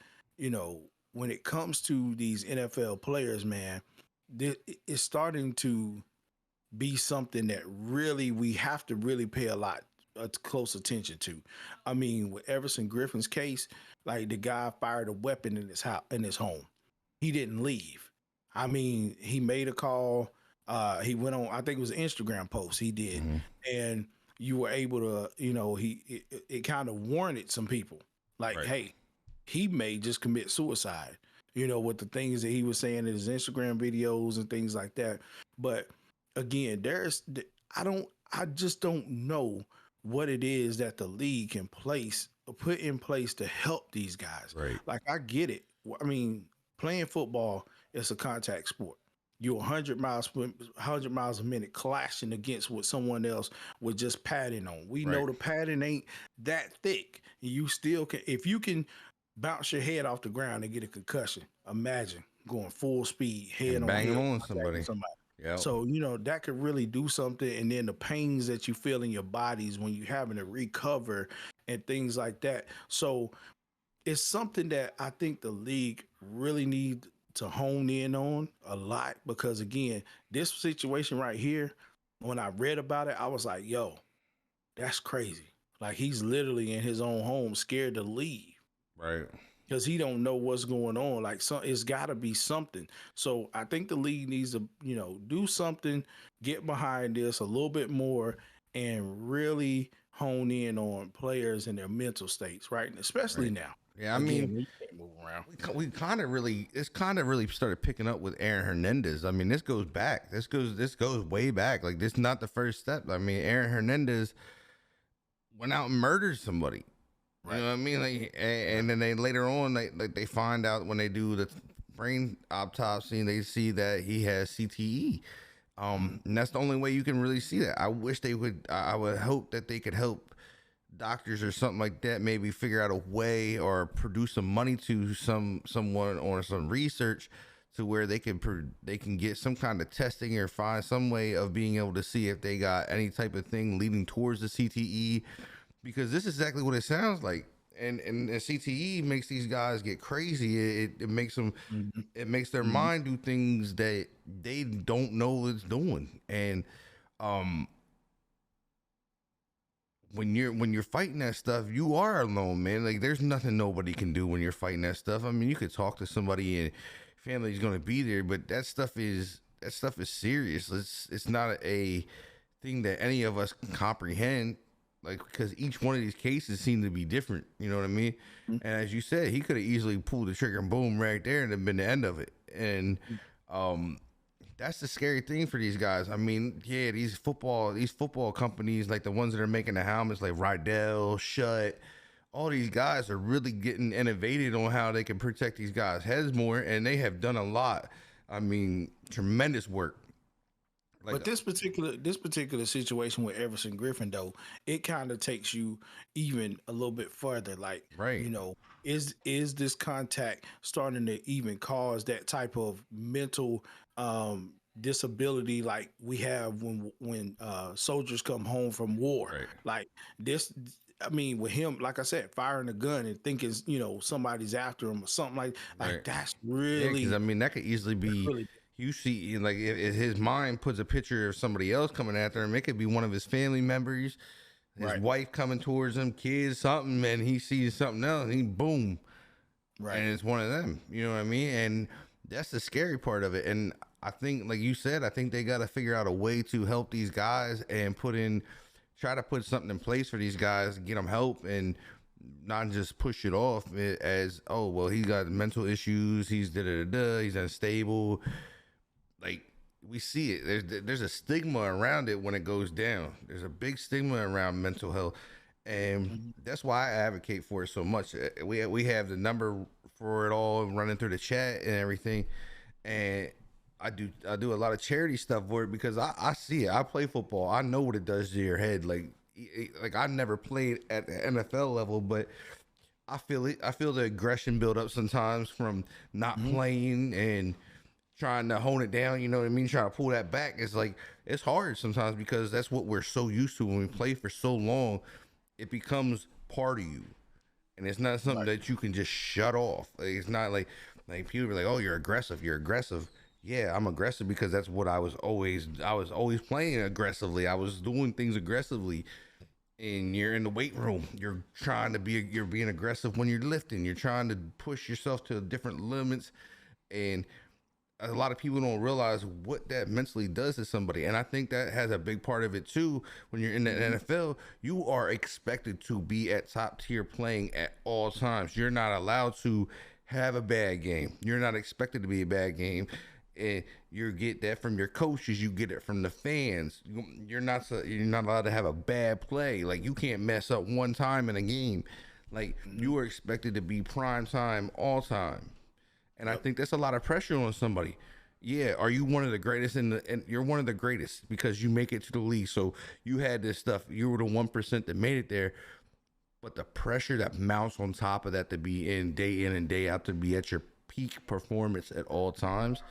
when it comes to these NFL players, man, it's starting to be something that really we have to really pay a lot of close attention to. I mean, with Everson Griffen's case, like, the guy fired a weapon in his house, in his home. He didn't leave. I mean, he made a call. He went on, I think it was an Instagram post he did, and you were able to, it kind of warranted some people, like, right, hey, he may just commit suicide, with the things that he was saying in his Instagram videos and things like that. But again, I just don't know what it is that the league can put in place to help these guys. Right. Like, I get it. I mean, playing football is a contact sport. You're 100 miles a minute clashing against what someone else with just padding on. We know the padding ain't that thick. You still can, if you can bounce your head off the ground and get a concussion, imagine going full speed, head on, bang on somebody. Yep. So, that could really do something. And then the pains that you feel in your bodies when you're having to recover and things like that. So it's something that I think the league really needs to hone in on a lot because again, this situation right here, when I read about it, I was like, yo, that's crazy. Like he's literally in his own home, scared to leave Right. because he don't know what's going on. Like it's got to be something. So I think the league needs to, do something, get behind this a little bit more, and really hone in on players and their mental states, right? And especially Right. now. Yeah, I Again, mean, we can't move around. we kind of really, it's kind of really started picking up with Aaron Hernandez. I mean, this goes back. This goes way back. Like this, not the first step. I mean, Aaron Hernandez went out and murdered somebody. You know what I mean? Like, and then they later on, they find out when they do the brain autopsy, and they see that he has CTE. And that's the only way you can really see that. I wish they would. I would hope that they could help doctors or something like that. Maybe figure out a way or produce some money to someone or some research to where they can get some kind of testing or find some way of being able to see if they got any type of thing leading towards the CTE. Because this is exactly what it sounds like, and the CTE makes these guys get crazy. It makes them, it makes their mind do things that they don't know it's doing. And when you're fighting that stuff, you are alone, man. Like there's nothing nobody can do when you're fighting that stuff. I mean, you could talk to somebody and family's gonna be there, but that stuff is serious. It's not a thing that any of us can comprehend. Like, because each one of these cases seem to be different, you know what I mean? And as you said, he could have easily pulled the trigger and boom right there and have been the end of it. And that's the scary thing for these guys. I mean, yeah, these football companies, like the ones that are making the helmets, like Rydell, Schutt, all these guys are really getting innovative on how they can protect these guys' heads more, and they have done a lot. I mean, tremendous work. Like, But this particular situation with Everson Griffin, though, it kind of takes you even a little bit further. Like, right. Is this contact starting to even cause that type of mental disability like we have when soldiers come home from war? Right. Like this. I mean, with him, like I said, firing a gun and thinking, somebody's after him or something like Right. that's Yeah, really, because I mean, that could easily be. really You see, like if his mind puts a picture of somebody else coming after him, it could be one of his family members, his Right. wife coming towards him, kids, something, and he sees something else, and he boom, right. and it's one of them. You know what I mean? And that's the scary part of it. And I think, like you said, I think they got to figure out a way to help these guys and try to put something in place for these guys, get them help, and not just push it off as, oh well, he got mental issues, he's he's unstable. Like we see it, there's a stigma around it when it goes down. There's a big stigma around mental health, and that's why I advocate for it so much. We have the number for it all running through the chat and everything, and I do a lot of charity stuff for it because I see it. I play football. I know what it does to your head. Like I never played at the NFL level, but I feel it. I feel the aggression build up sometimes from not playing and trying to hone it down, you know what I mean? Trying to pull that back. It's like, it's hard sometimes because that's what we're so used to when we play for so long. It becomes part of you. And it's not something that you can just shut off. Like, it's not like people are like, oh, you're aggressive. You're aggressive. Yeah, I'm aggressive because that's what I was always playing aggressively. I was doing things aggressively. And you're in the weight room. You're being aggressive when you're lifting. You're trying to push yourself to different limits. And a lot of people don't realize what that mentally does to somebody. And I think that has a big part of it too. When you're in the NFL, you are expected to be at top tier playing at all times. You're not allowed to have a bad game. You're not expected to be a bad game. And you get that from your coaches. You get it from the fans. You're not allowed to have a bad play. Like you can't mess up one time in a game. Like you are expected to be prime time all time. And I think that's a lot of pressure on somebody. Yeah, are you one of the greatest and you're one of the greatest because you make it to the league. So you had this stuff. You were the 1% that made it there. But the pressure that mounts on top of that to be in and day out, to be at your peak performance at all times,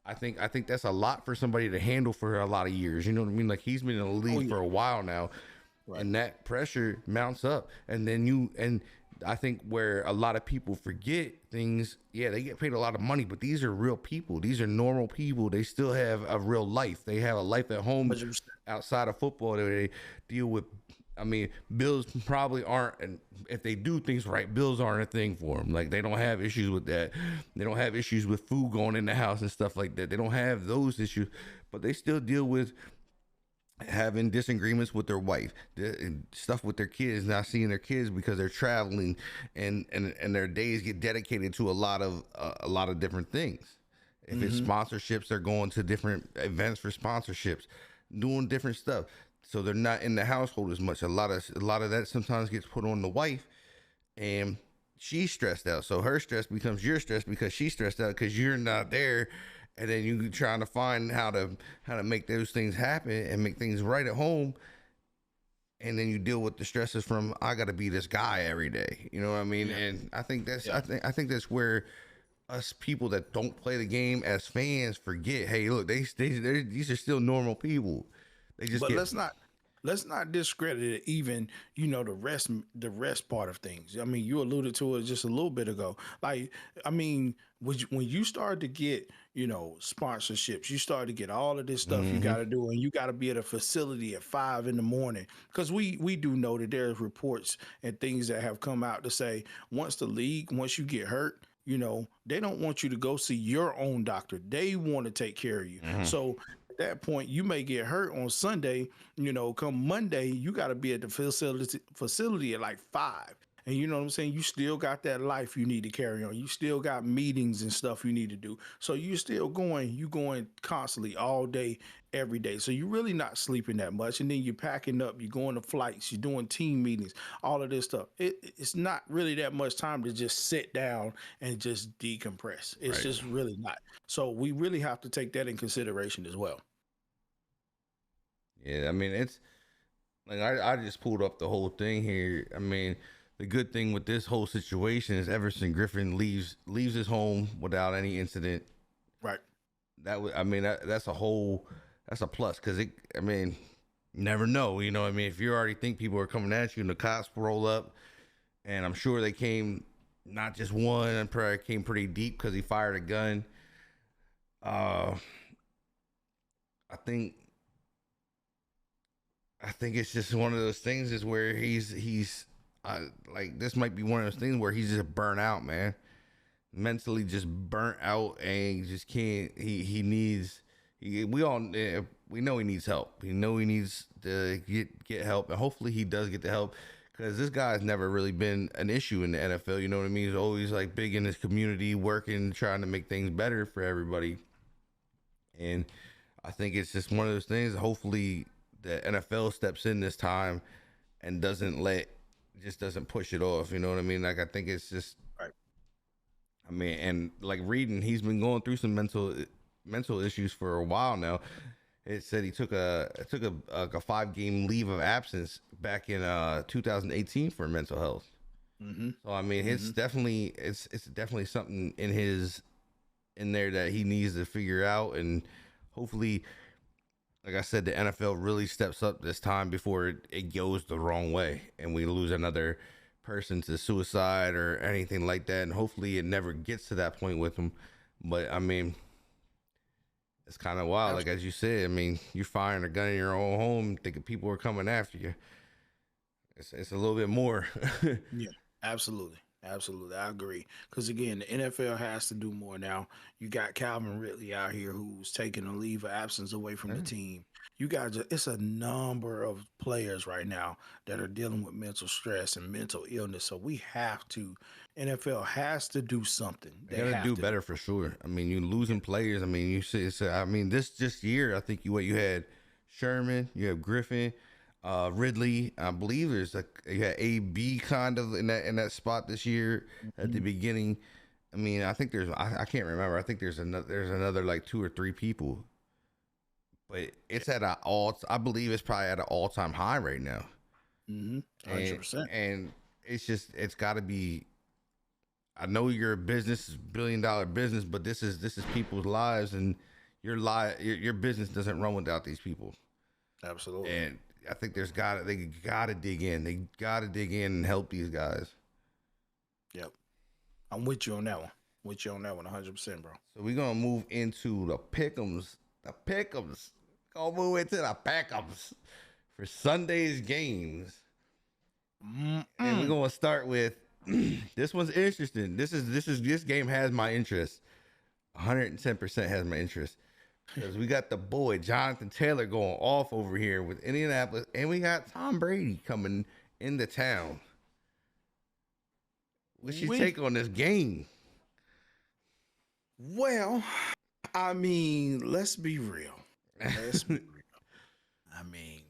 I think that's a lot for somebody to handle for a lot of years. You know what I mean? Like he's been in the league for a while now. Right. and that pressure mounts up, and then I think where a lot of people forget things, yeah, they get paid a lot of money, but these are real people. These are normal people. They still have a real life. They have a life at home 100%. outside of football. They deal with. I mean, bills probably aren't, and if they do things right, bills aren't a thing for them. Like, they don't have issues with that. They don't have issues with food going in the house and stuff like that. They don't have those issues, but they still deal with having disagreements with their wife, stuff with their kids, not seeing their kids because they're traveling, and their days get dedicated to a lot of different things. If it's sponsorships, they're going to different events for sponsorships, doing different stuff. So they're not in the household as much. A lot of that sometimes gets put on the wife, and she's stressed out. So her stress becomes your stress because she's stressed out because you're not there, and then you trying to find how to make those things happen and make things right at home, and then you deal with the stresses from I got to be this guy every day. You know what I mean? Yeah. And I think that's I think that's where us people that don't play the game as fans forget. Hey, look, these are still normal people. They just But let's not discredit it, even the rest part of things. I mean, you alluded to it just a little bit ago. Like, I mean, when you start to get sponsorships, you start to get all of this stuff you got to do, and you got to be at a facility at 5 a.m, because we do know that there's reports and things that have come out to say once you get hurt, they don't want you to go see your own doctor. They want to take care of you. So at that point, you may get hurt on Sunday. Come Monday, you got to be at the facility at like 5. And you know what I'm saying? You still got that life you need to carry on. You still got meetings and stuff you need to do. So you going constantly all day, every day. So you're really not sleeping that much. And then you're packing up, you're going to flights, you're doing team meetings, all of this stuff. It's not really that much time to just sit down and just decompress. It's just really not. So we really have to take that in consideration as well. Yeah, I mean, it's like I just pulled up the whole thing here. I mean, the good thing with this whole situation is Everson Griffin leaves his home without any incident. Right. I mean, that's a plus, because I mean, you never know. You know what I mean? If you already think people are coming at you and the cops roll up, and I'm sure they came not just one, and probably came pretty deep because he fired a gun. I think it's just one of those things is where he's like, this might be one of those things where he's just burnt out, man. Mentally just burnt out, and he just can't. We know he needs help. We know he needs to get help, and hopefully he does get the help, because this guy's never really been an issue in the NFL. You know what I mean? He's always like big in his community, working, trying to make things better for everybody. And I think it's just one of those things. Hopefully the NFL steps in this time and doesn't push it off. You know what I mean? Like, I think it's just, Right. I mean, and like reading, he's been going through some mental issues for a while now. It said he took a 5-game leave of absence back in 2018 for mental health. So I mean, it's definitely something in there that he needs to figure out, and hopefully, like I said, the NFL really steps up this time before it goes the wrong way and we lose another person to suicide or anything like that. And hopefully it never gets to that point with him. But I mean, it's kind of wild. Like, as you said, I mean, you're firing a gun in your own home, thinking people are coming after you. It's a little bit more. Yeah, absolutely. Absolutely. I agree. Because again, the NFL has to do more now. You got Calvin Ridley out here who's taking a leave of absence away from the team. You got it's a number of players right now that are dealing with mental stress and mental illness. So NFL has to do something. They gotta do better for sure. I mean, you losing players. I mean, you see, I mean, this year, I think you had Sherman, you have Griffin, Ridley. I believe there's you had AB kind of in that spot this year at the beginning. I mean, I think I can't remember. I think there's another like 2 or 3 people, but it's I believe it's probably at an all-time high right now. 100%. And it's got to be. I know your business is $1 billion business, but this is people's lives, and your business doesn't run without these people. Absolutely. And I think they gotta dig in. They gotta dig in and help these guys. Yep. I'm with you on that one. With you on that one, 100%, bro. So we're gonna move into the pick'ems. The pick'ems. Gonna move into the pick'ems for Sunday's games. And we're gonna start with this one's interesting. This game has my interest. 110% has my interest. Because we got the boy Jonathan Taylor going off over here with Indianapolis, and we got Tom Brady coming into town. What's your take on this game? Well, I mean, let's be real. Let's be real. I mean,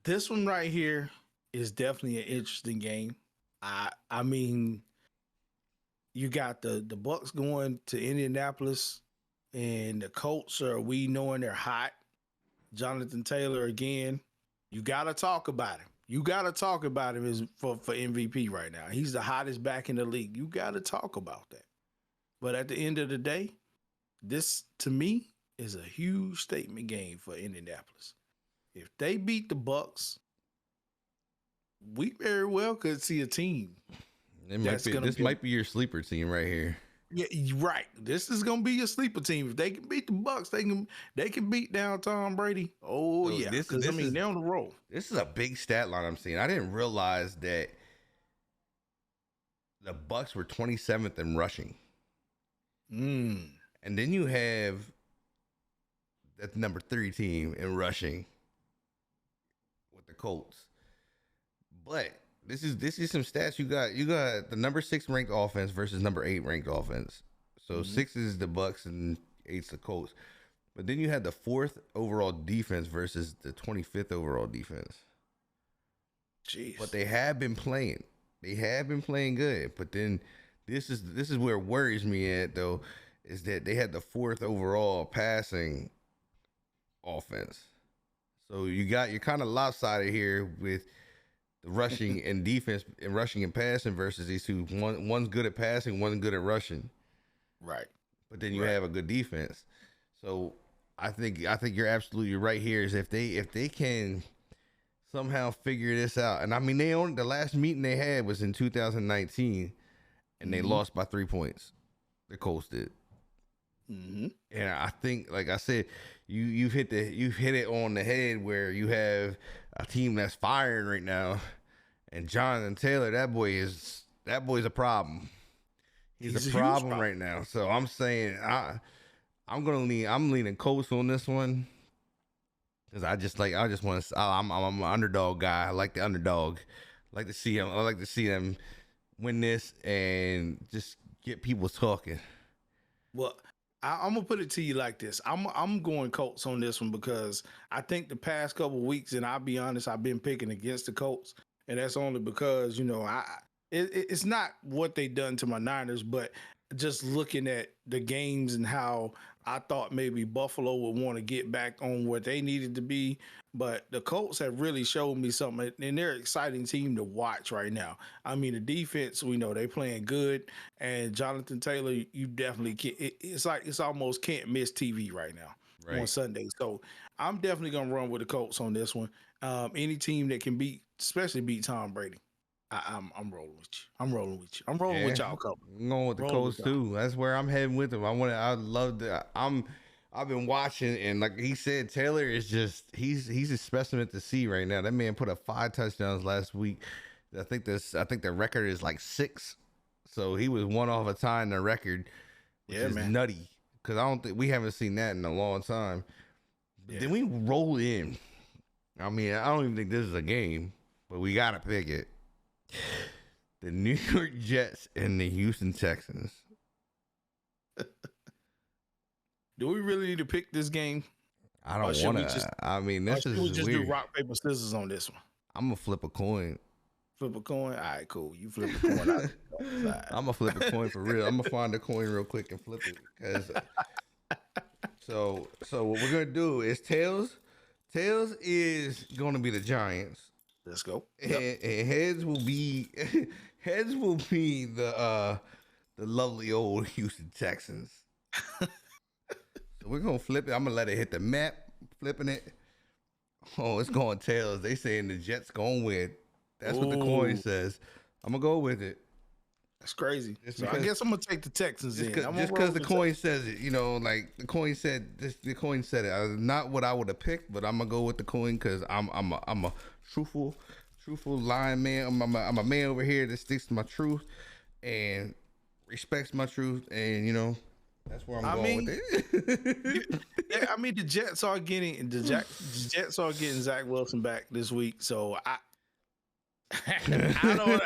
this one right here is definitely an interesting game. I mean, you got the Bucks going to Indianapolis, and the Colts we knowing they're hot. Jonathan Taylor again. You gotta talk about him. You gotta talk about him as for MVP right now. He's the hottest back in the league. You gotta talk about that. But at the end of the day, this to me is a huge statement game for Indianapolis. If they beat the Bucks, we very well could see a team. This might be your sleeper team right here. Yeah, right. This is gonna be a sleeper team. If they can beat the Bucks, they can beat down Tom Brady. Oh yeah, because they're on the roll. This is a big stat line I'm seeing. I didn't realize that the Bucks were 27th in rushing. And then you have that number 3 team in rushing with the Colts. But this is some stats. You got the number 6 ranked offense versus number 8 ranked offense. So 6 is the Bucks and 8's the Colts. But then you had the 4th overall defense versus the 25th overall defense. Jeez. But they have been playing. They have been playing good. But then this is where it worries me at though, is that they had the 4th overall passing offense. So you're kind of lopsided here with the rushing and defense and rushing and passing versus these two. One's good at passing, one's good at rushing. Right. But then you have a good defense. So I think you're absolutely right here is if they can somehow figure this out. And I mean the last meeting they had was in 2019 and they lost by 3 points. The Colts did. And I think, like I said, you've hit it on the head where you have a team that's firing right now, and Jonathan Taylor, that boy's a problem. He's a problem right now. So I'm saying I'm leaning Colts on this one because I'm an underdog guy. I like the underdog. I like to see them win this and just get people talking. Well, I'm gonna put it to you like this. I'm going Colts on this one because I think the past couple of weeks, and I'll be honest, I've been picking against the Colts, and that's only because it's not what they done to my Niners, but just looking at the games and how I thought maybe Buffalo would want to get back on what they needed to be. But the Colts have really showed me something, and they're an exciting team to watch right now. I mean, the defense, we know they playing good, and Jonathan Taylor, you definitely can't. It's almost can't miss TV right now on Sunday. So I'm definitely gonna run with the Colts on this one. Any team that can especially beat Tom Brady. I'm rolling with you. I'm rolling with you. I'm rolling with y'all. I'm going with the Colts too. That's where I'm heading with them. I've been watching, and like he said, Taylor is he's a specimen to see right now. That man put up 5 touchdowns last week. I think the record is like 6. So he was one off a tying the record, which is nutty. Because we haven't seen that in a long time. But then we roll in. I mean, I don't even think this is a game, but we gotta pick it. The New York Jets and the Houston Texans. Do we really need to pick this game? I don't want to. I mean, this is we'll just weird. Do rock, paper, scissors on this one. I'm going to flip a coin. Flip a coin? All right, cool. You flip a coin. I'm going to flip a coin for real. I'm going to find the coin real quick and flip it. So what we're going to do is Tails. Tails is going to be the Giants. Let's go. Yep. And heads will be the lovely old Houston Texans. So we're gonna flip it. I'm gonna let it hit the map. Flipping it. Oh, it's going tails. They saying the Jets gonna win. That's what the coin Oh, says. I'm gonna go with it. that's crazy. Just So I because guess I'm gonna take the Texans just in. cause, I'm gonna just roll cause with the the coin Texans. says it, like the coin said this. The coin said it. Not what I would have picked, but I'm gonna go with the coin because I'm a truthful lying man. I'm a man over here that sticks to my truth and respects my truth, and that's where I'm I going with mean, it. yeah, I mean the Jets are getting Zach Wilson back this week. So I don't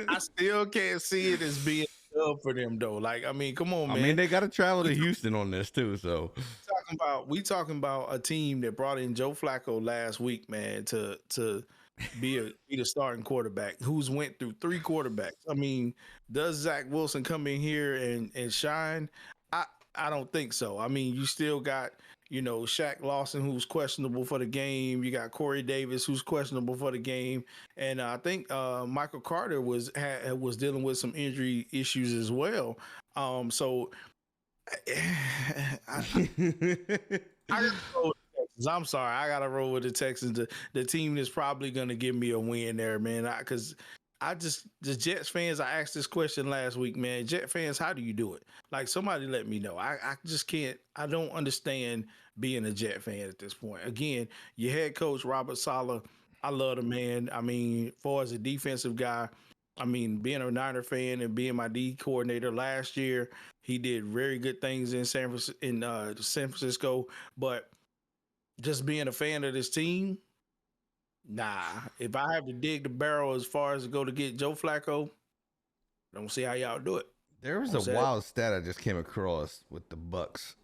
I still can't see it as being up for them though. Like, I mean, come on, I man. mean, they got to travel We to Houston on this too, so talking about a team that brought in Joe Flacco last week, man, to be the starting quarterback who's went through three quarterbacks. I mean, does Zach Wilson come in here and shine? I I don't think so. I mean, you still got Shaq Lawson, who's questionable for the game. You got Corey Davis, who's questionable for the game, and I think Michael Carter was dealing with some injury issues as well. So I, I gotta roll with the Texans. I'm sorry, I gotta roll with the Texans. The team is probably gonna give me a win there, man. Because the Jets fans. I asked this question last week, man. Jet fans, how do you do it? Like, somebody let me know. I just can't. I don't understand being a Jet fan at this point. Again, your head coach Robert Saleh. I love the man. I mean, far as a defensive guy, I mean, being a Niner fan and being my D coordinator last year, he did very good things in San Francisco. But just being a fan of this team, nah. If I have to dig the barrel as far as to go to get Joe Flacco, don't see how y'all do it. there was Don't a see how- wild stat I just came across with the Bucks.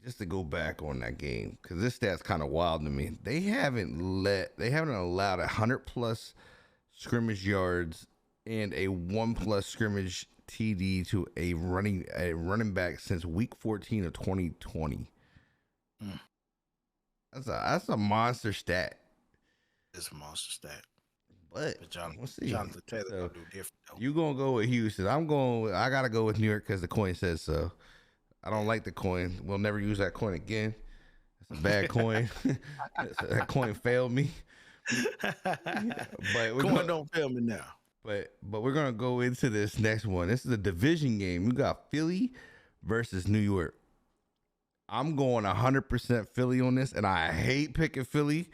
Just to go back on that game, because this stat's kind of wild to me. They haven't allowed 100+ scrimmage yards and a 1+ scrimmage TD to a running back since week 14 of 2020. Mm. That's a monster stat. It's a monster stat. But But we'll see. Jonathan Taylor So, gonna do different though. you gonna go with Houston? I gotta go with New York because the coin says so. I don't like the coin. We'll never use that coin again. It's a bad coin. That coin failed me. But Come on, don't fail me now. But we're gonna go into this next one. This is a division game. We got Philly versus New York. I'm going 100% Philly on this, and I hate picking Philly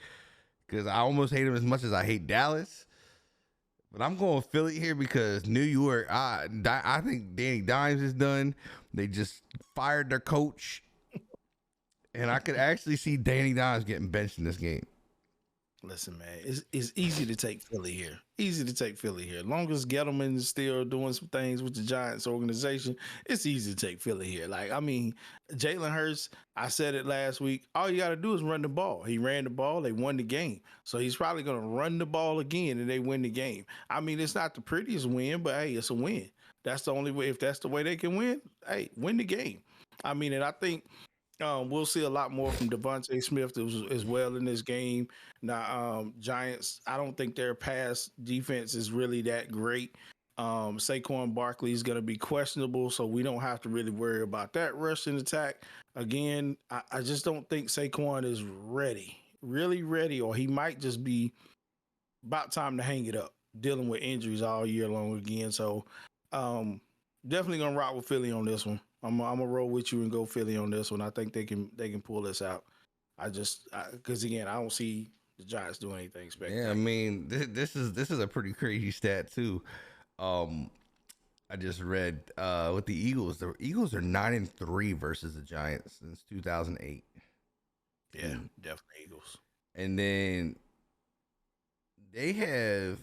because I almost hate them as much as I hate Dallas. But I'm going Philly here because New York. I think Danny Dimes is done. They just fired their coach, and I could actually see Danny Dimes getting benched in this game. Listen, man, it's easy to take Philly here. Easy to take Philly here. As long as Gettleman is still doing some things with the Giants organization, it's easy to take Philly here. Like, I mean, Jalen Hurts, I said it last week. All you got to do is run the ball. He ran the ball. They won the game. So he's probably going to run the ball again and they win the game. I mean, it's not the prettiest win, but hey, it's a win. That's the only way. If that's the way they can win, hey, win the game. I mean, and I think we'll see a lot more from Devontae Smith as well in this game. Now, Giants, I don't think their pass defense is really that great. Saquon Barkley is going to be questionable, so we don't have to really worry about that rushing attack. Again, I just don't think Saquon is really ready, or he might just be about time to hang it up, dealing with injuries all year long again. So, definitely gonna rock with Philly on this one. I'm gonna roll with you and go Philly on this one. I think they can pull this out. Because again, I don't see the Giants doing anything spectacular. Yeah, I mean, this is a pretty crazy stat too. I just read with the Eagles. The Eagles are 9-3 versus the Giants since 2008. Yeah, definitely Eagles. And then they have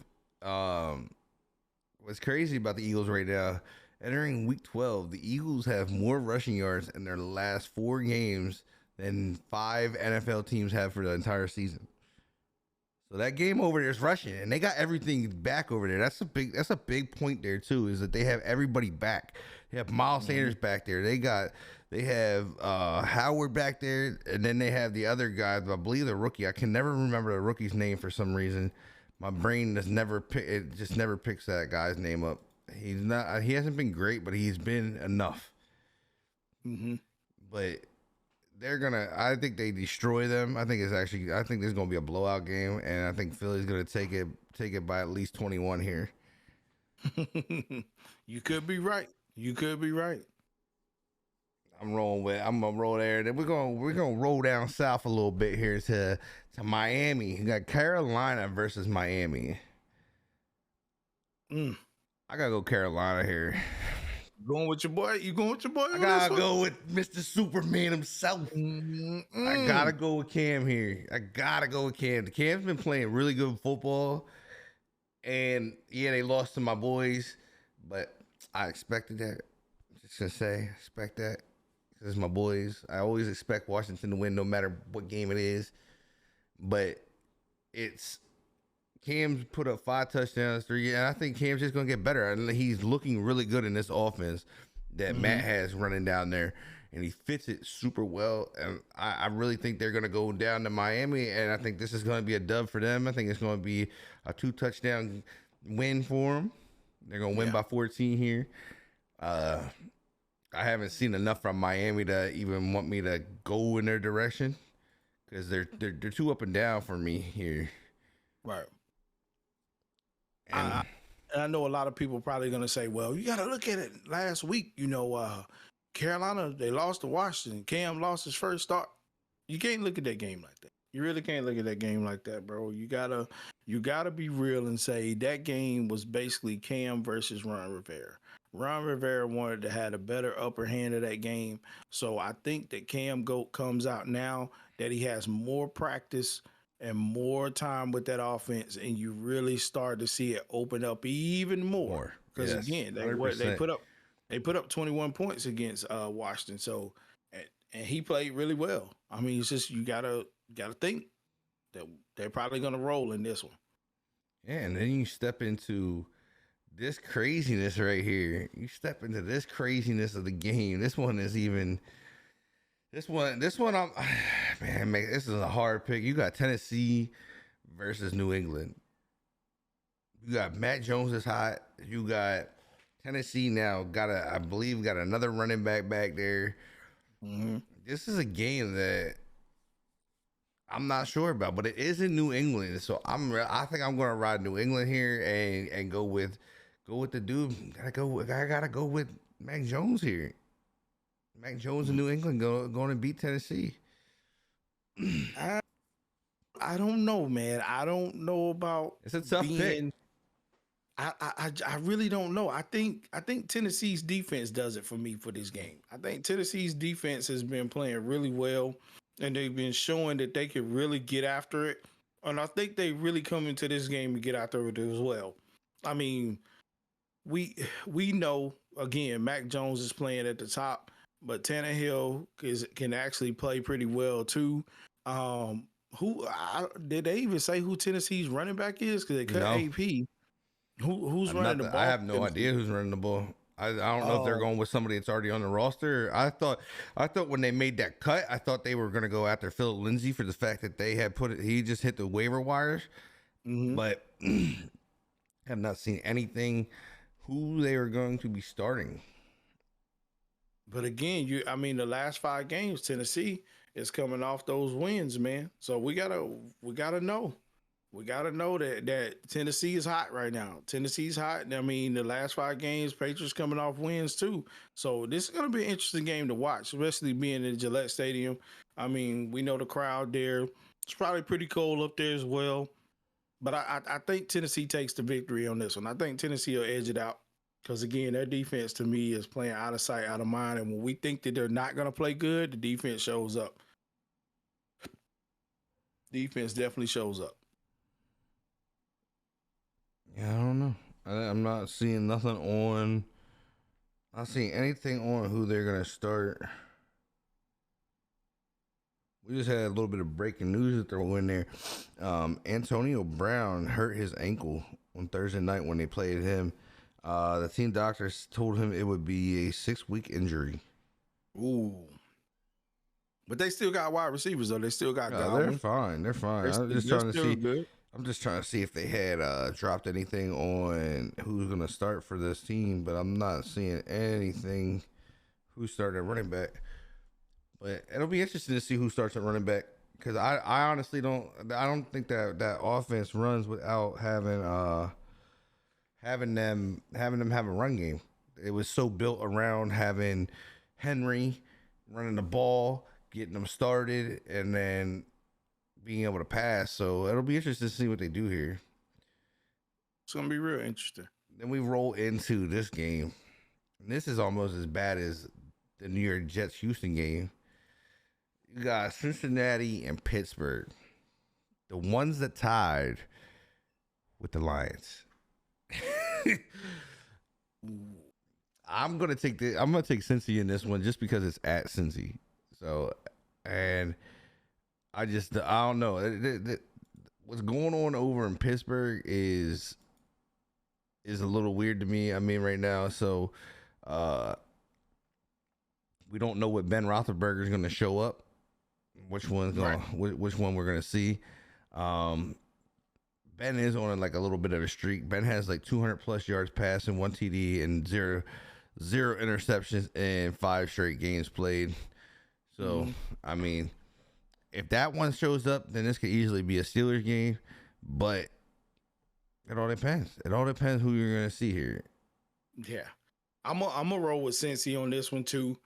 what's crazy about the Eagles right now, entering week 12, the Eagles have more rushing yards in their last 4 games than 5 NFL teams have for the entire season. So that game over there is rushing, and they got everything back over there. That's a big point there too, is that they have everybody back. They have Miles Sanders back there. They have Howard back there, and then they have the other guy, I believe the rookie. I can never remember the rookie's name for some reason. My brain just never picks that guy's name up. He hasn't been great, but he's been enough. Mm-hmm. But I think they destroy them. I think there's gonna be a blowout game, and I think Philly's gonna take it by at least 21 here. You could be right. You could be right. I'm gonna roll there. Then we're gonna roll down south a little bit here to Miami. You got Carolina versus Miami. Mm. I gotta go Carolina here. Going with your boy? You going with your boy? I gotta go with Mr. Superman himself. I gotta go with Cam here. I gotta go with Cam. Cam's been playing really good football. And yeah, they lost to my boys, but I expected that. Just gonna say, expect that. Because it's my boys. I always expect Washington to win no matter what game it is. But it's Cam's put up 5 touchdowns, 3, and I think Cam's just gonna get better. And he's looking really good in this offense that Matt has running down there, and he fits it super well. And I really think they're gonna go down to Miami, and I think this is gonna be a dub for them. I think it's gonna be a 2-touchdown win for them. They're gonna win by 14 here. I haven't seen enough from Miami to even want me to go in their direction because they're too up and down for me here. Right. And I know a lot of people probably going to say, well, you got to look at it last week. Carolina, they lost to Washington. Cam lost his first start. You can't look at that game like that. You really can't look at that game like that, bro. You gotta be real and say that game was basically Cam versus Ron Rivera. Ron Rivera wanted to have a better upper hand of that game. So I think that Cam Goat comes out now that he has more practice and more time with that offense, and you really start to see it open up even more. Because again, they put up 21 points against Washington. So and he played really well. I mean, it's just you gotta think that they're probably gonna roll in this one. Yeah, and then you step into this craziness right here. You step into this craziness of the game. This one. I'm man. This is a hard pick. You got Tennessee versus New England. You got Matt Jones is hot. You got Tennessee now. I believe got another running back there. Mm-hmm. This is a game that I'm not sure about, but it is in New England, so I think I'm gonna ride New England here and go with the dude. I gotta go with Mac Jones here. Mac Jones in New England going to beat Tennessee. I don't know, man. I don't know about. It's a tough pick. I really don't know. I think Tennessee's defense does it for me for this game. I think Tennessee's defense has been playing really well, and they've been showing that they can really get after it. And I think they really come into this game to get after it as well. I mean, we know again, Mac Jones is playing at the top, but Tannehill can actually play pretty well too. Did they even say who Tennessee's running back is? Because they cut AP. Who's running the ball? I have no idea who's running the ball. I don't know if they're going with somebody that's already on the roster. I thought when they made that cut, I thought they were going to go after Philip Lindsay for the fact that they had he just hit the waiver wires. Mm-hmm. But have not seen anything who they are going to be starting. But again, the last 5 games, Tennessee is coming off those wins, man. So we gotta know. We got to know that Tennessee is hot right now. Tennessee's hot. I mean, the last 5 games, Patriots coming off wins too. So this is going to be an interesting game to watch, especially being in Gillette Stadium. I mean, we know the crowd there. It's probably pretty cold up there as well. But I think Tennessee takes the victory on this one. I think Tennessee will edge it out because, again, their defense to me is playing out of sight, out of mind. And when we think that they're not going to play good, the defense shows up. Defense definitely shows up. Yeah, I don't know. I'm not seeing nothing on. Not seeing anything on who they're gonna start. We just had a little bit of breaking news to throw in there. Antonio Brown hurt his ankle on Thursday night when they played him. The team doctors told him it would be a 6-week injury. Ooh. But they still got wide receivers though. They still got. They're fine. I'm just trying to see. Good. I'm just trying to see if they had dropped anything on who's going to start for this team, but I'm not seeing anything who started running back. But it'll be interesting to see who starts at running back because I honestly don't think that offense runs without having them have a run game. It was so built around having Henry running the ball, getting them started, and then being able to pass. So it'll be interesting to see what they do here. It's gonna be real interesting. Then we roll into this game. And this is almost as bad as the New York Jets Houston game. You got Cincinnati and Pittsburgh, the ones that tied with the Lions. I'm gonna take Cincy in this one just because it's at Cincy. So, and I don't know. What's going on over in Pittsburgh is a little weird to me. I mean, right now, so we don't know what Ben Roethlisberger is going to show up. Which one we're going to see. Ben is on like a little bit of a streak. Ben has like 200 plus yards passing, 1 TD, and zero interceptions in 5 straight games played. So, I mean, if that one shows up, then this could easily be a Steelers game. But it all depends. It all depends who you're going to see here. Yeah, I'm a roll with Cincy on this one too.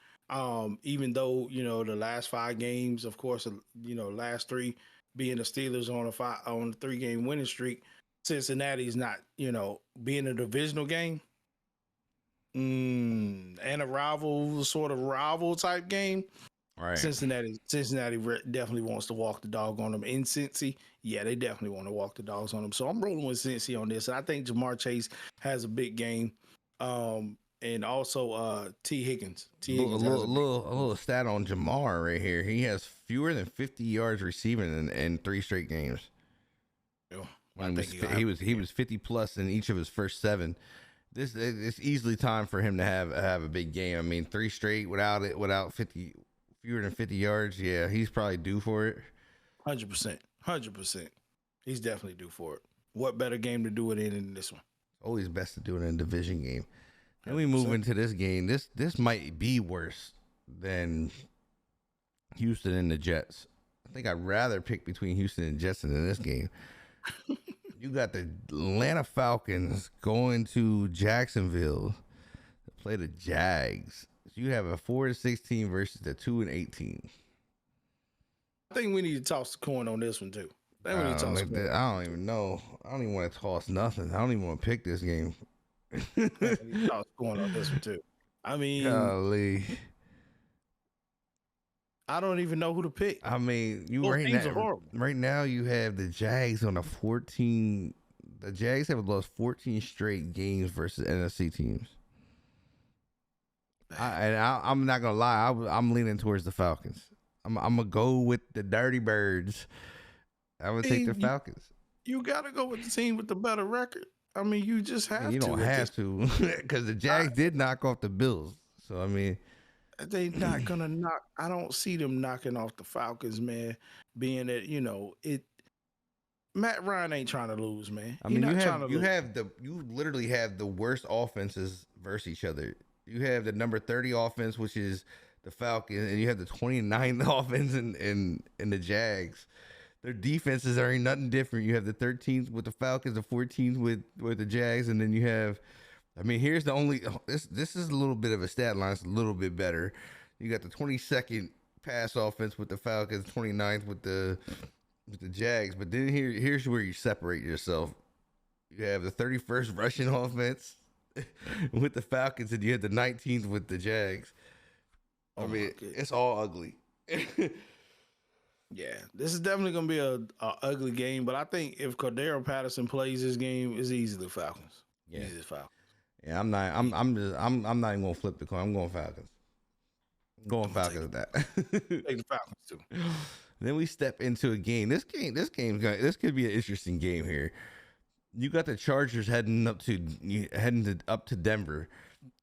Even though the last 5 games, of course, last 3 being the Steelers on a 3-game winning streak, Cincinnati's not being a divisional game and a rival type game. Right. Cincinnati definitely wants to walk the dog on them. In Cincy, yeah, they definitely want to walk the dogs on them. So I'm rolling with Cincy on this. And I think Jamar Chase has a big game. And also T. Higgins. A little stat on Jamar right here. He has fewer than 50 yards receiving in 3 straight games. He was 50 plus in each of his first 7. It's easily time for him to have a big game. I mean, 3 straight without fewer than 50 yards. Yeah, he's probably due for it. 100%. He's definitely due for it. What better game to do it in than this one? Always best to do it in a division game. Then we move into this game. This might be worse than Houston and the Jets. I think I'd rather pick between Houston and Jets in this game. You got the Atlanta Falcons going to Jacksonville to play the Jags. So you have a 4-16 versus the 2-18. I think we need to toss the coin on this one too. I don't even know. I don't even want to toss nothing. I don't even want to pick this game. Toss going on this one too. I mean, golly. I don't even know who to pick. I mean, right now you have the Jags on a 14. The Jags have lost 14 straight games versus NFC teams. I'm not gonna lie. I'm leaning towards the Falcons. I'm gonna go with the Dirty Birds. I'm gonna take the Falcons. You gotta go with the team with the better record. I mean, you just have to. You don't have to because the Jags did knock off the Bills. So I mean, they not gonna knock. I don't see them knocking off the Falcons, man. Being that Matt Ryan ain't trying to lose, man. I mean, you literally have the worst offenses versus each other. You have the number 30 offense, which is the Falcons, and you have the 29th offense in the Jags. Their defenses are nothing different. You have the 13th with the Falcons, the 14th with the Jags, and then you have. I mean, here's the only. This is a little bit of a stat line. It's a little bit better. You got the 22nd pass offense with the Falcons, 29th with the Jags. But then here's where you separate yourself. You have the 31st rushing offense with the Falcons, and you have the 19th with the Jags. I mean, it's all ugly. Yeah, this is definitely gonna be a ugly game. But I think if Cordero Patterson plays this game, it's easily Falcons. Yeah, easy Falcons. Yeah, I'm not even gonna flip the coin. I'm going Falcons. I'm going Falcons with that. Take the Falcons too. Then we step into a game. This could be an interesting game here. You got the Chargers heading up to Denver.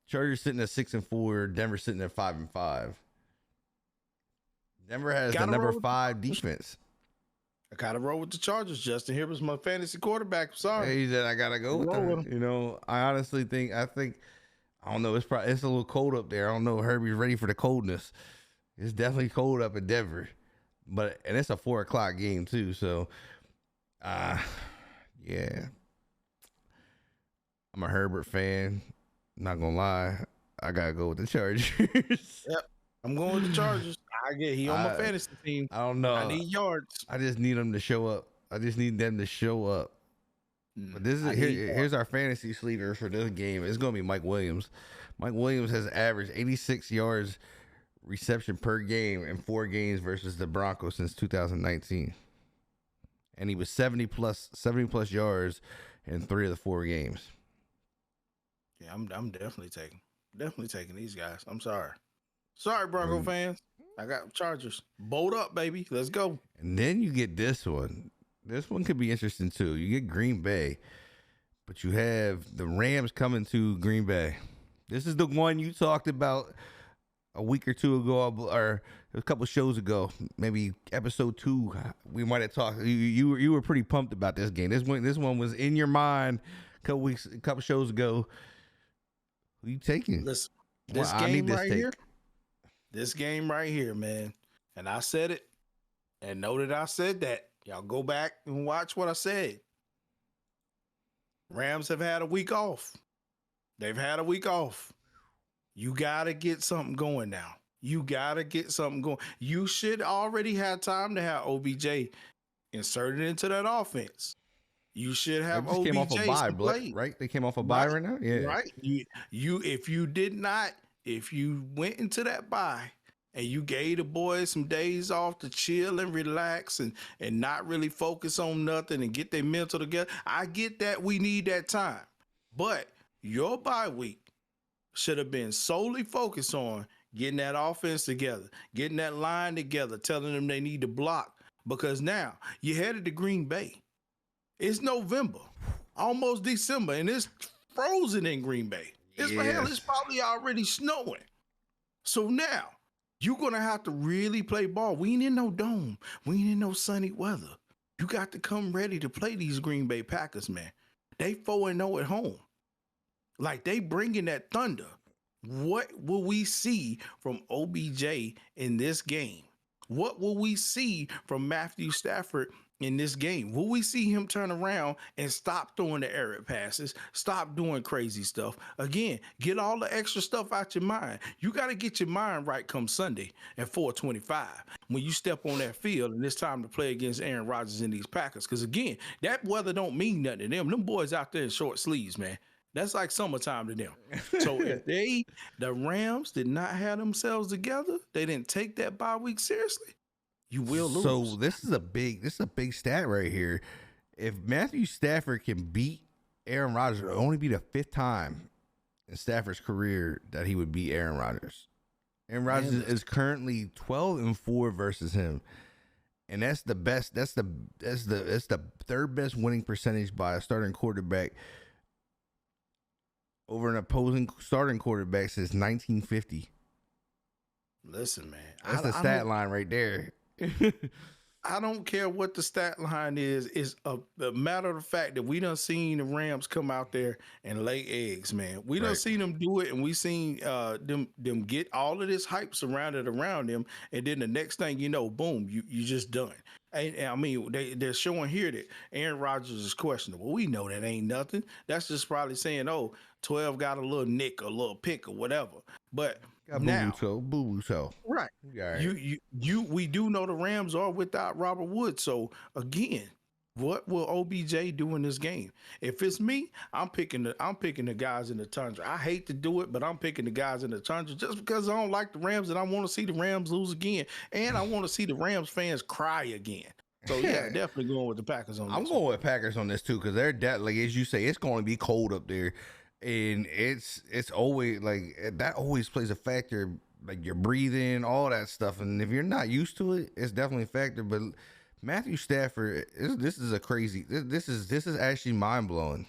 Chargers sitting at 6-4. Denver sitting at 5-5. Denver has the number 5 defense. I gotta roll with the Chargers. Justin Herbert's my fantasy quarterback. Sorry, he said I gotta go with him. I honestly think I don't know. It's a little cold up there. I don't know. Herbie's ready for the coldness. It's definitely cold up in Denver, and it's a 4 o'clock game too. So, yeah, I'm a Herbert fan. Not gonna lie, I gotta go with the Chargers. Yep. I'm going with the Chargers. He on my I fantasy team. I don't I know. need yards. I just need them to show up. I just need them to show up. But this is here's our fantasy sleeper for this game. It's gonna be Mike Williams. Mike Williams has averaged 86 yards reception per game in 4 games versus the Broncos since 2019, and he was 70 plus yards in 3 of the 4 games. Yeah, I'm definitely taking these guys. I'm sorry, Bronco fans. I got Chargers. Bolt up, baby. Let's go. And then you get this one. This one could be interesting too. You get Green Bay, but you have the Rams coming to Green Bay. This is the one you talked about a week or two ago, or a couple shows ago, maybe episode 2. We might have talked. You were pretty pumped about this game. This one was in your mind a couple shows ago. Who you taking? Listen, this game right here, man. And I said it, and know that I said that. Y'all go back and watch what I said. Rams have had a week off. They've had a week off. You got to get something going now. You should already have time to have OBJ inserted into that offense. You should have OBJ came off a bye, right? They came off a bye right now? Yeah. Right. If you went into that bye and you gave the boys some days off to chill and relax and not really focus on nothing and get their mental together, I get that we need that time. But your bye week should have been solely focused on getting that offense together, getting that line together, telling them they need to block. Because now you're headed to Green Bay. It's November, almost December, and it's frozen in Green Bay. It's probably already snowing. So now you're going to have to really play ball. We ain't in no dome. We ain't in no sunny weather. You got to come ready to play these Green Bay Packers, man. They 4-0 at home. Like, they bringing that thunder. What will we see from OBJ in this game? What will we see from Matthew Stafford in this game? Will we see him turn around and stop throwing the error passes, stop doing crazy stuff? Again, get all the extra stuff out your mind. You got to get your mind right come Sunday at 4:25 when you step on that field and it's time to play against Aaron Rodgers and these Packers. Because, again, that weather don't mean nothing to them. Them boys out there in short sleeves, man. That's like summertime to them. So if the Rams did not have themselves together, they didn't take that bye week seriously, you will lose. So this is a big stat right here. If Matthew Stafford can beat Aaron Rodgers, it'll only be the 5th time in Stafford's career that he would beat Aaron Rodgers. Aaron Rodgers is currently 12-4 versus him. And that's the best. That's the 3rd best winning percentage by a starting quarterback over an opposing starting quarterback since 1950. Listen, man. That's the stat line right there. I don't care what the stat line is. It's a matter of the fact that we done seen the Rams come out there and lay eggs, man. We done seen them do it, and we seen them get all of this hype surrounded around them, and then the next thing you know, boom, you just done. And I mean, they're showing here that Aaron Rodgers is questionable. We know that ain't nothing. That's just probably saying, 12 got a little nick, a little pick, or whatever. But now, boo-boo toe. Right. We do know the Rams are without Robert Woods. So again, what will OBJ do in this game? If it's me, I'm picking the guys in the Tundra. I hate to do it, but I'm picking the guys in the Tundra just because I don't like the Rams and I want to see the Rams lose again, and I want to see the Rams fans cry again. So yeah, definitely going with the Packers on this. I'm going with Packers on this too because they're like as you say, it's going to be cold up there. And it's always like that always plays a factor, like your breathing, all that stuff. And if you're not used to it, it's definitely a factor. But Matthew Stafford, this is this is actually mind blowing.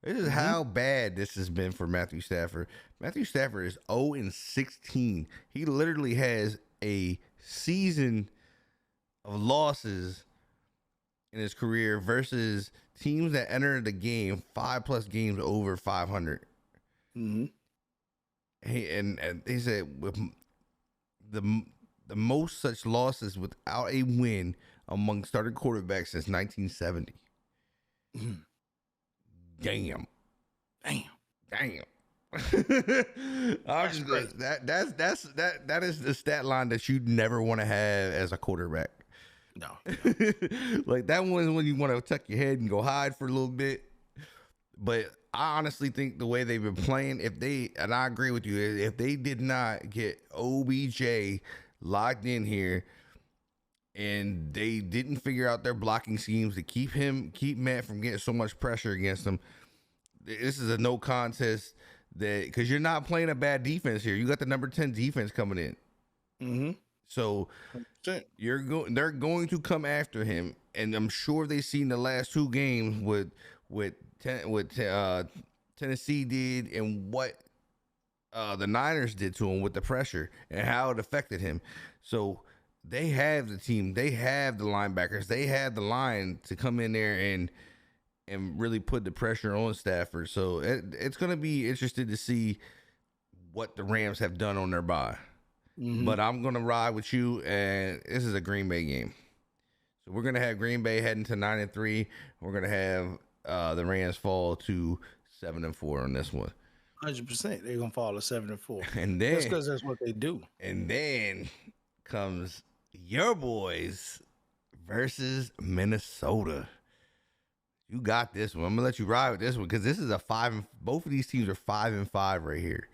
This is how bad this has been for Matthew Stafford. Matthew Stafford is 0-16. He literally has a season of losses in his career versus teams that enter the game 5+ games over 500. Mm-hmm. And he said with the the most such losses without a win among starting quarterbacks since 1970. Mhm. Damn. Damn. Damn. That's crazy. That is the stat line that you'd never want to have as a quarterback. No. Like that one when you want to tuck your head and go hide for a little bit. But I honestly think the way they've been playing, and I agree with you, if they did not get OBJ locked in here and they didn't figure out their blocking schemes to keep Matt from getting so much pressure against him, this is a no contest. That because you're not playing a bad defense here. You got the number 10 defense coming in. Mm-hmm. So they're going to come after him, and I'm sure they've seen the last two games what Tennessee did and what the Niners did to him with the pressure and how it affected him. So they have the team, they have the linebackers, they have the line to come in there and really put the pressure on Stafford. So it's going to be interesting to see what the Rams have done on their bye. Mm-hmm. But I'm going to ride with you, and this is a Green Bay game. So we're going to have Green Bay heading to 9-3. We're going to have the Rams fall to 7-4 on this one. 100%. They're going to fall to 7-4. And then, that's because that's what they do. And then comes your boys versus Minnesota. You got this one. I'm gonna let you ride with this one because this is a 5. Both of these teams are 5-5 right here.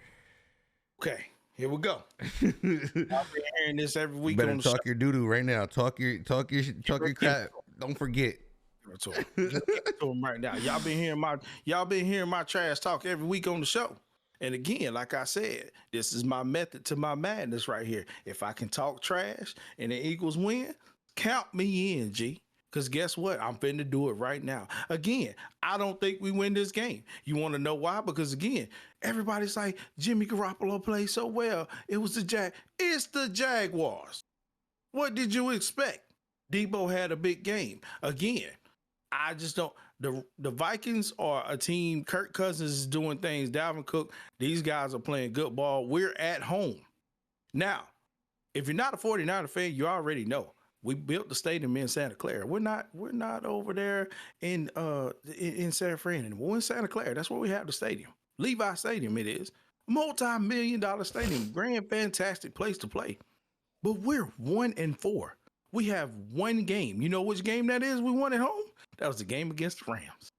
Okay, here we go. I've been hearing this every week. You better talk your doo doo right now. Talk your crap. Don't forget. To them right now. Y'all been hearing my trash talk every week on the show. And again, like I said, this is my method to my madness right here. If I can talk trash and the Eagles win, count me in, G. Because guess what? I'm finna do it right now. Again, I don't think we win this game. You want to know why? Because again, everybody's like, Jimmy Garoppolo played so well. It was It's the Jaguars. What did you expect? Debo had a big game. Again, I just don't. The Vikings are a team. Kirk Cousins is doing things. Dalvin Cook, these guys are playing good ball. We're at home. Now, if you're not a 49er fan, you already know. We built the stadium in Santa Clara. We're not over there in San Fran anymore. We're in Santa Clara. That's where we have the stadium. Levi Stadium it is. Multi-million-dollar stadium. Grand, fantastic place to play. But we're 1-4. We have one game. You know which game that is we won at home? That was the game against the Rams.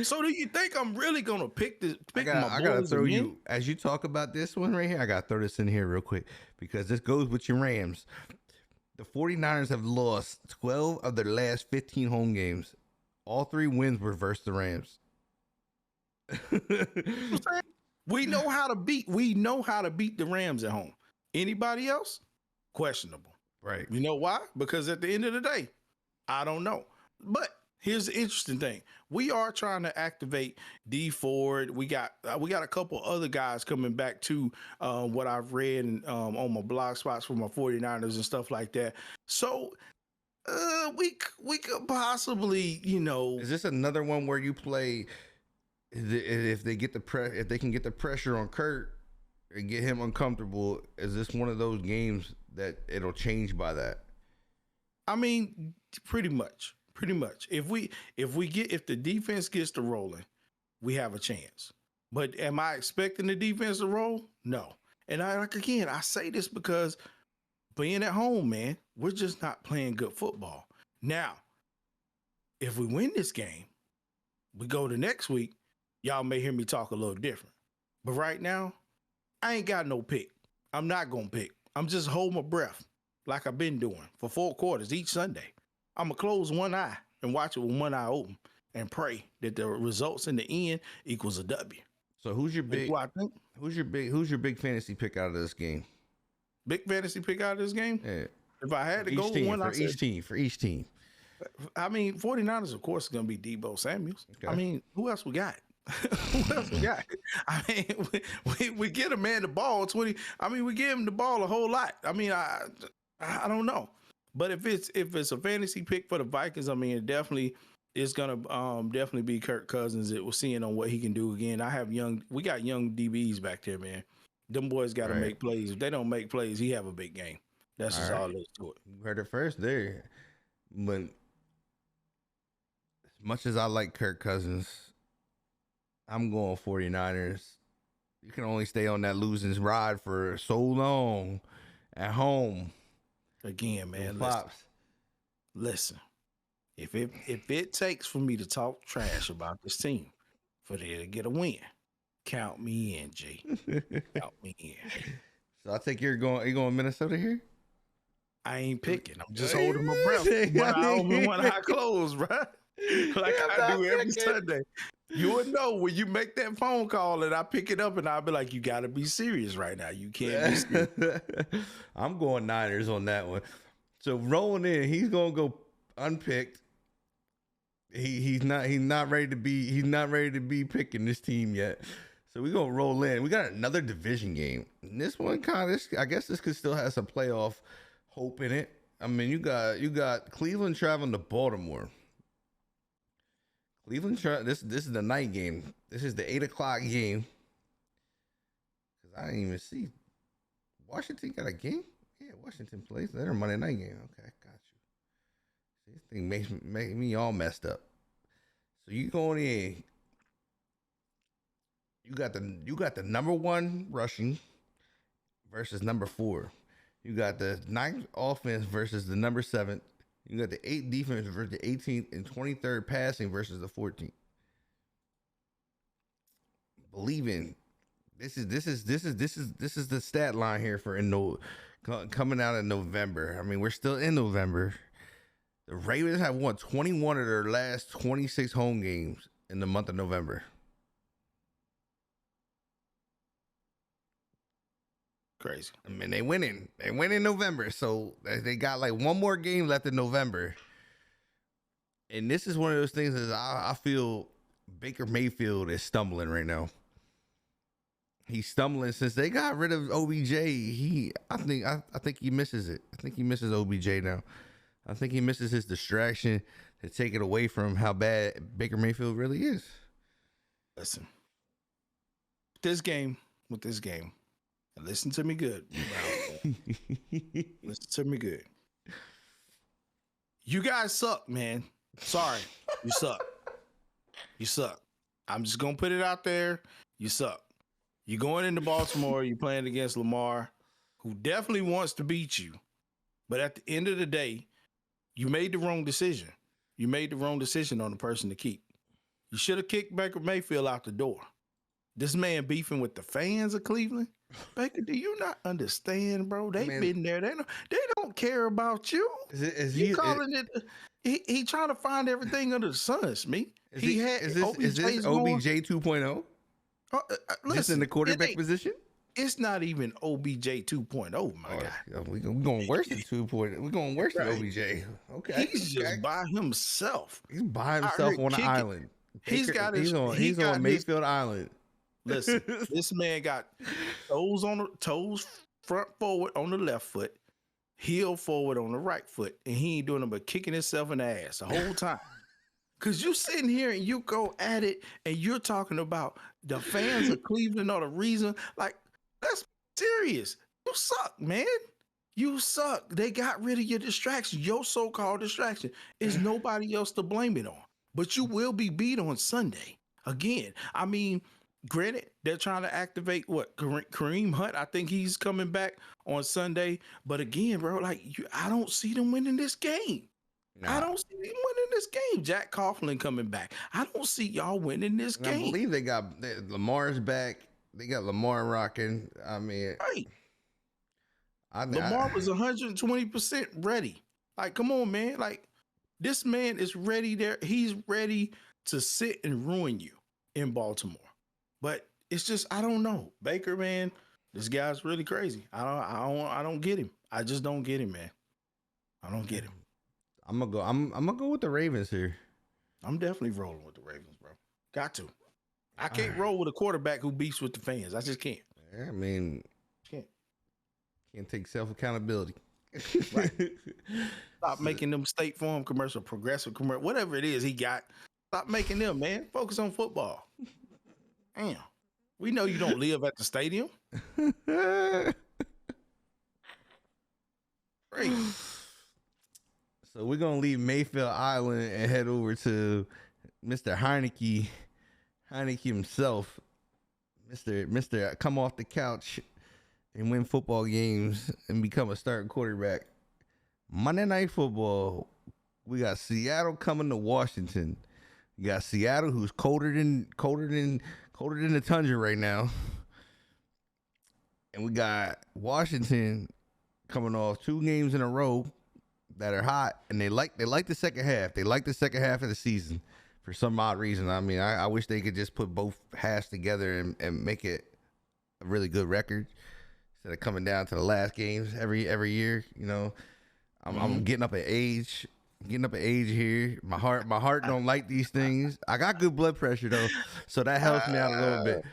So do you think I'm really gonna pick my boys? I gotta throw you as you talk about this one right here. I gotta throw this in here real quick because this goes with your Rams. The 49ers have lost 12 of their last 15 home games. All 3 wins were versus the Rams. We know how to beat the Rams at home. Anybody else? Questionable. Right. You know why? Because at the end of the day, I don't know. But here's the interesting thing. We are trying to activate D Ford. We got a couple other guys coming back to what I've read on my blog spots for my 49ers and stuff like that. So we could possibly, Is this another one where you play if they can get the pressure on Kurt and get him uncomfortable? Is this one of those games that it'll change by that? I mean, pretty much. If the defense gets to rolling, we have a chance. But am I expecting the defense to roll? No. And I say this because being at home, man, we're just not playing good football. Now, if we win this game, we go to next week, y'all may hear me talk a little different. But right now, I ain't got no pick. I'm not going to pick. I'm just holding my breath like I've been doing for 4 quarters each Sunday. I'm going to close one eye and watch it with one eye open and pray that the results in the end equals a W. So who's your big fantasy pick out of this game? Big fantasy pick out of this game? Yeah. If I had to go with one, for each team. I mean, 49ers, of course, is going to be Deebo Samuels. Okay. I mean, who else we got? I mean, we get a man the ball 20. I mean, we give him the ball a whole lot. I mean, I don't know. But if it's a fantasy pick for the Vikings, I mean, it's gonna definitely be Kirk Cousins. We're seeing on what he can do again. We got young DBs back there, man. Them boys got to Right. make plays. If they don't make plays, he have a big game. That's just all there is to it. You heard it first there. But as much as I like Kirk Cousins, I'm going 49ers. You can only stay on that losing ride for so long at home. Again, man, Pops. listen. If it takes for me to talk trash about this team for them to get a win, count me in, G. Count me in. So I think you're going Minnesota here? I ain't picking. I'm just holding my breath. One eye open, one eye closed, bro. Like I do every Sunday. You would know when you make that phone call and I pick it up and I'll be like, you got to be serious right now. You can't be serious. I'm going Niners on that one. So rolling in, he's going to go unpicked. He's not ready to be picking this team yet. So we're going to roll in. We got another division game. And this one I guess this could still have some playoff hope in it. I mean, you got Cleveland traveling to Baltimore. This is the night game. This is the 8:00 game. Cause I didn't even see Washington got a game. Yeah, Washington plays. They're a Monday night game. Okay, got you. This thing makes me all messed up. So you going in? You got the number 1 rushing versus number 4. You got the 9th offense versus the number 7th. You got the 8th defense versus the 18th and 23rd passing versus the 14th. Believing this is the stat line here for coming out in November. I mean, we're still in November. The Ravens have won 21 of their last 26 home games in the month of November. Crazy. I mean, they win in November, so they got like one more game left in November. And this is one of those things that I feel Baker Mayfield is stumbling right now. He's stumbling since they got rid of OBJ. I think he misses it. I think he misses OBJ now. I think he misses his distraction to take it away from how bad Baker Mayfield really is. Listen, with this game. And listen to me good. Listen to me good. You guys suck, man. Sorry. You suck. You suck. I'm just going to put it out there. You suck. You're going into Baltimore. You're playing against Lamar, who definitely wants to beat you. But at the end of the day, you made the wrong decision. You made the wrong decision on the person to keep. You should have kicked Baker Mayfield out the door. This man beefing with the fans of Cleveland. Baker, do you not understand, bro? They've been there. They don't care about you. He he trying to find everything under the sun, me. Is this OBJ 2.0? Just in the quarterback position? It's not even OBJ 2.0, my guy. We're going worse than 2.0. We're going worse than OBJ. Okay. He's just by himself. He's by himself on an island. He's on Mayfield Island. Listen, this man got toes front forward on the left foot, heel forward on the right foot, and he ain't doing nothing but kicking himself in the ass the whole time. Cause you sitting here and you go at it and you're talking about the fans of Cleveland are the reason. Like, that's serious. You suck, man. You suck. They got rid of your distraction. Your so-called distraction is nobody else to blame it on. But you will be beat on Sunday. Again, I mean, granted, they're trying to activate Kareem Hunt. I think he's coming back on Sunday. But again, bro, I don't see them winning this game. Nah. I don't see them winning this game. Jack Coughlin coming back. I don't see y'all winning this game. I believe they got Lamar's back. They got Lamar rocking. I mean, right. Lamar was 120% ready. Like, come on, man. Like, this man is ready there. He's ready to sit and ruin you in Baltimore. But it's just, I don't know. Baker, man, this guy's really crazy. I don't get him. I just don't get him, man. I don't get him. I'm gonna go with the Ravens here. I'm definitely rolling with the Ravens, bro. Got to. I can't roll with a quarterback who beefs with the fans. I just can't. I mean, can't take self accountability. Right. Stop making them State Farm commercial, Progressive commercial, whatever it is he got. Stop making them, man. Focus on football. Damn. We know you don't live at the stadium. Great. So we're gonna leave Mayfield Island and head over to Mr. Heineke. Heineke himself. Mr. Come off the couch and win football games and become a starting quarterback. Monday Night Football. We got Seattle coming to Washington. You got Seattle, who's colder than the tundra right now, and we got Washington coming off 2 games in a row that are hot, and they like the second half. They like the second half of the season for some odd reason. I mean, I wish they could just put both halves together and make it a really good record instead of coming down to the last games every year. You know, I'm getting up in age. Getting up in age here. My heart don't like these things. I got good blood pressure though, so that helps me out a little bit.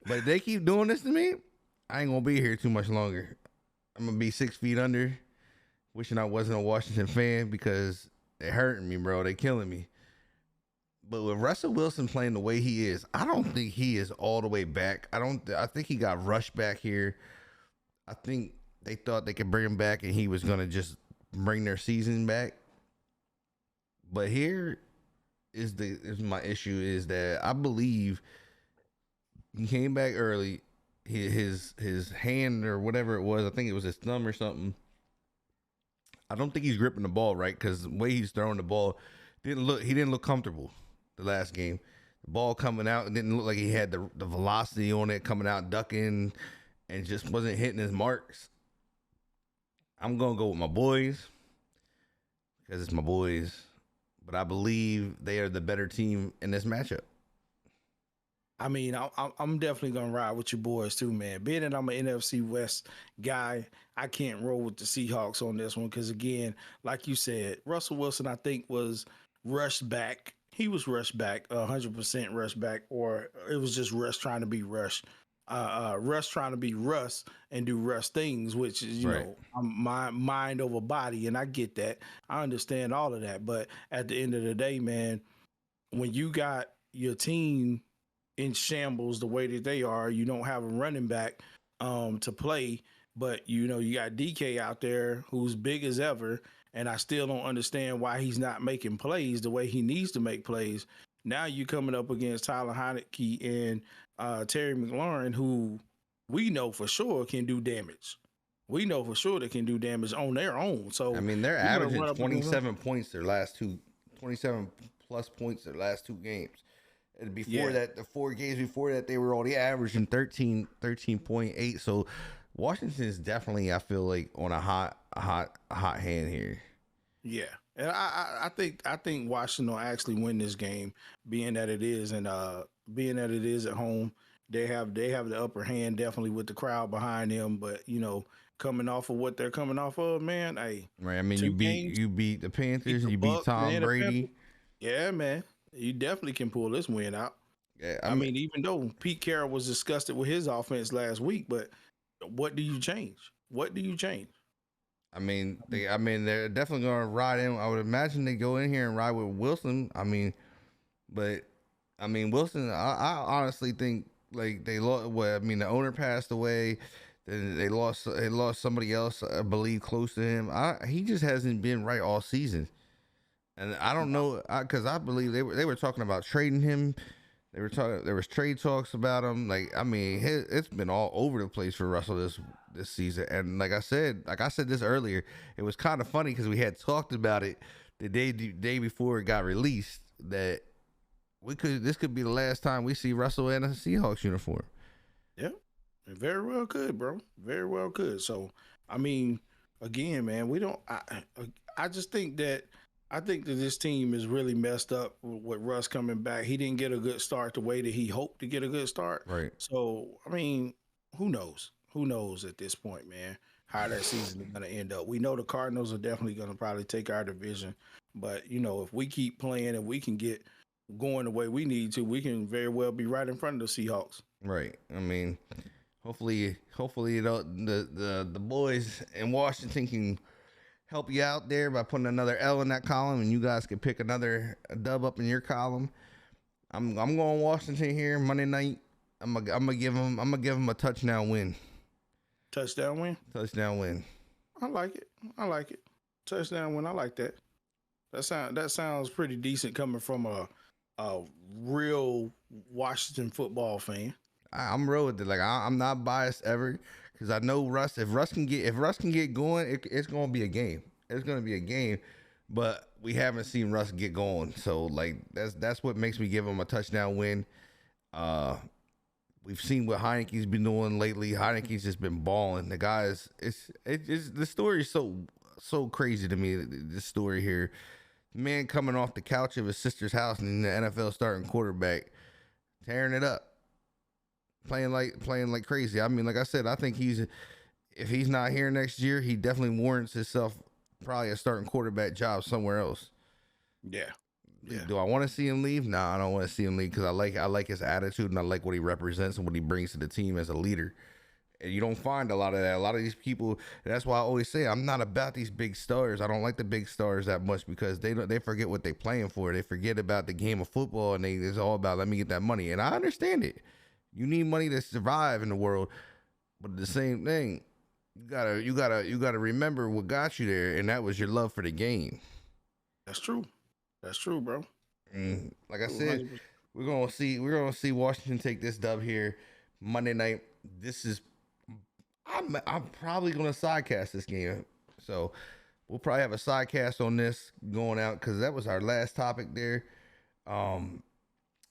But if they keep doing this to me, I ain't gonna be here too much longer. I'm gonna be 6 feet under, wishing I wasn't a Washington fan because they hurting me, bro. They killing me. But with Russell Wilson playing the way he is, I don't think he is all the way back. I think he got rushed back here. I think they thought they could bring him back and he was gonna just bring their season back. But here is my issue is that I believe he came back early. His hand or whatever it was, I think it was his thumb or something. I don't think he's gripping the ball right because the way he's throwing the ball he didn't look comfortable the last game. The ball coming out, it didn't look like he had the velocity on it coming out, ducking, and just wasn't hitting his marks. I'm gonna go with my boys because it's my boys. But I believe they are the better team in this matchup. I mean, I'm definitely gonna ride with your boys too, man. Being that I'm an NFC West guy, I can't roll with the Seahawks on this one because, again, like you said, Russell Wilson, I think, was rushed back. He was rushed back, 100% rushed back, or it was just Russ trying to be rushed. Russ trying to be Russ and do Russ things, which is, you know, my mind over body, and I get that. I understand all of that, but at the end of the day, man, when you got your team in shambles the way that they are, you don't have a running back to play, but you know you got DK out there who's big as ever, and I still don't understand why he's not making plays the way he needs to make plays. Now you coming up against Tyler Heineke and Terry McLaurin, who we know for sure can do damage. We know for sure they can do damage on their own. So I mean, they're averaging 27 points their last 27 plus points their last 2 games. And before that, the 4 games before that, they were already averaging 13.8. So Washington is definitely, I feel like, on a hot hand here. Yeah. And I think Washington will actually win this game, being that it is at home. They have the upper hand definitely with the crowd behind them. But you know, coming off of what they're coming off of, man, hey, right. I mean, you beat the Panthers, you beat Tom Brady. Yeah, man, you definitely can pull this win out. Yeah, I mean, even though Pete Carroll was disgusted with his offense last week, but what do you change? What do you change? I mean, they're definitely going to ride in. I would imagine they go in here and ride with Wilson. I mean, Wilson, I honestly think like they lost. Well, I mean, the owner passed away. Then they lost somebody else, I believe, close to him. He just hasn't been right all season, and I don't know because I believe they were talking about trading him. There was trade talks about him. Like, I mean, it's been all over the place for Russell this season. And like I said this earlier, it was kind of funny because we had talked about it the day before it got released that this could be the last time we see Russell in a Seahawks uniform. Yeah, it very well could, bro. Very well could. So, I mean, again, man, I just think that. I think that this team is really messed up with Russ coming back. He didn't get a good start the way that he hoped to get a good start. Right. So, I mean, who knows? Who knows at this point, man, how that season is going to end up. We know the Cardinals are definitely going to probably take our division. But, you know, if we keep playing and we can get going the way we need to, we can very well be right in front of the Seahawks. Right. I mean, hopefully the boys in Washington can help you out there by putting another L in that column, and you guys can pick another dub up in your column. I'm going Washington here Monday night. I'm gonna give him a touchdown win. Touchdown win. Touchdown win. I like it. I like it. Touchdown win. I like that. That sounds pretty decent coming from a real Washington football fan. I'm real with it. Like I'm not biased ever because I know Russ. If Russ can get going, it's gonna be a game. It's gonna be a game. But we haven't seen Russ get going, so like that's what makes me give him a touchdown win. We've seen what Heineke's been doing lately. Heineke's just been balling. The guys, it's the story is so crazy to me. This story here, man coming off the couch of his sister's house and the NFL starting quarterback, tearing it up, playing like crazy. I mean, like I said, I think if he's not here next year, he definitely warrants himself probably a starting quarterback job somewhere else. Yeah. Yeah. Do I want to see him leave? No, I don't want to see him leave because I like his attitude and I like what he represents and what he brings to the team as a leader. And you don't find a lot of that. A lot of these people, and that's why I always say I'm not about these big stars. I don't like the big stars that much because they forget what they're playing for. They forget about the game of football and it's all about let me get that money. And I understand it. You need money to survive in the world, but the same thing, you gotta remember what got you there, and that was your love for the game. That's true. That's true, bro. And like I said, we're gonna see Washington take this dub here Monday night. I'm probably gonna sidecast this game, so we'll probably have a sidecast on this going out because that was our last topic there.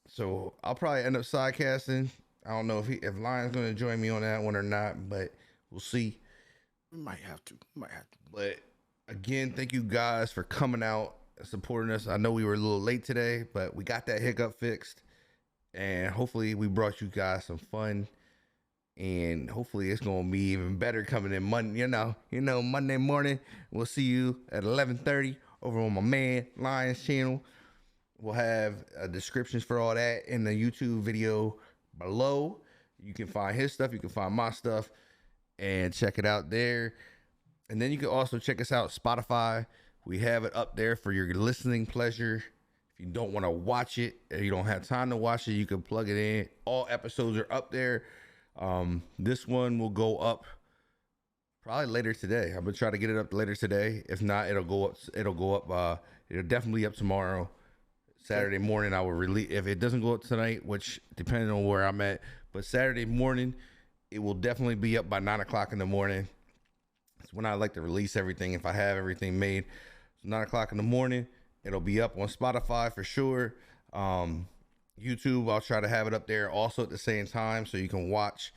So I'll probably end up sidecasting. I don't know if Lion's gonna join me on that one or not, but we'll see. We might have to. But again, thank you guys for coming out supporting us. I know we were a little late today, but we got that hiccup fixed, and hopefully we brought you guys some fun, and hopefully it's gonna be even better coming in Monday. You know, Monday morning. We'll see you at 11:30 over on my man Lion's channel. We'll have descriptions for all that in the YouTube video below. You can find his stuff. You can find my stuff, and check it out there. And then you can also check us out Spotify. We have it up there for your listening pleasure. If you don't want to watch it or you don't have time to watch it, you can plug it in. All episodes are up there. This one will go up probably later today. I'm gonna try to get it up later today. If not, it'll go up. It'll definitely up tomorrow. Saturday morning, I will release. If it doesn't go up tonight, which depending on where I'm at, but Saturday morning, it will definitely be up by 9:00 in the morning. It's when I like to release everything. If I have everything made. 9:00 in the morning, it'll be up on Spotify for sure. YouTube, I'll try to have it up there also at the same time so you can watch.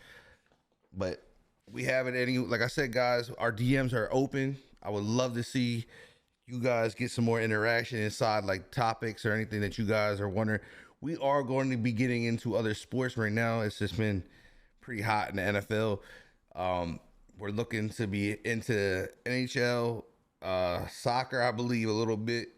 But we have it like I said, guys, our DMs are open. I would love to see you guys get some more interaction inside, like topics or anything that you guys are wondering. We are going to be getting into other sports right now. It's just been pretty hot in the NFL. We're looking to be into NHL, soccer, I believe, a little bit.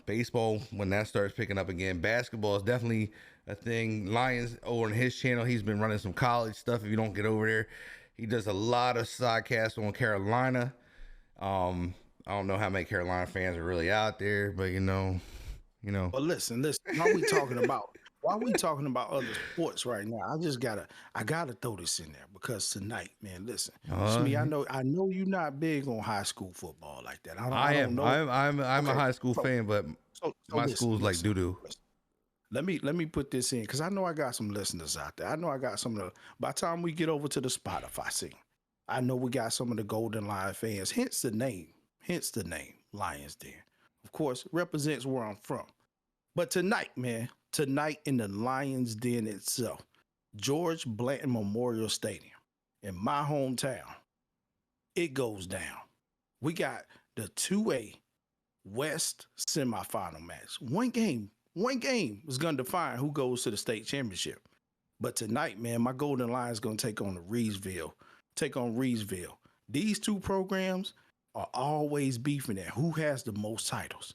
Baseball, when that starts picking up again. Basketball is definitely a thing. Lions over on his channel, he's been running some college stuff. If you don't get over there, he does a lot of sidecasts on Carolina. I don't know how many Carolina fans are really out there, but you know. But listen. Why we talking about other sports right now? I gotta throw this in there because tonight, man, listen. Me, I know you're not big on high school football like that. I am. I'm a high school fan, but my school's like doo-doo. Let me put this in because I know I got some listeners out there. I know I got some of the. By the time we get over to the Spotify scene, I know we got some of the Golden Lion fans. Hence the name, Lions Den. Of course, represents where I'm from. But tonight, man, in the Lions Den itself, George Blanton Memorial Stadium, in my hometown, it goes down. We got the 2A West semifinal match. One game is going to define who goes to the state championship. But tonight, man, my Golden Lions going to take on Reedsville. These two programs are always beefing at who has the most titles.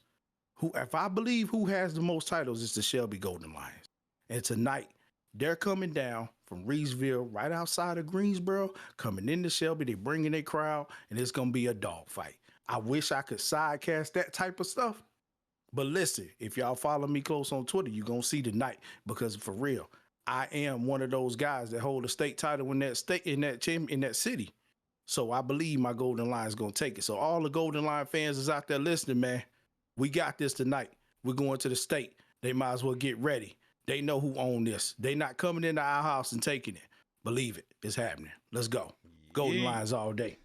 If I believe who has the most titles, it's the Shelby Golden Lions. And tonight, they're coming down from Reedsville, right outside of Greensboro, coming into Shelby. They're bringing their crowd, and it's going to be a dogfight. I wish I could sidecast that type of stuff. But listen, if y'all follow me close on Twitter, you're going to see tonight because for real, I am one of those guys that hold a state title in that state, in that city. So I believe my Golden Line is gonna take it. So all the Golden Line fans is out there listening, man. We got this tonight. We're going to the state. They might as well get ready. They know who own this. They not coming into our house and taking it. Believe it. It's happening. Let's go. Golden Lines all day.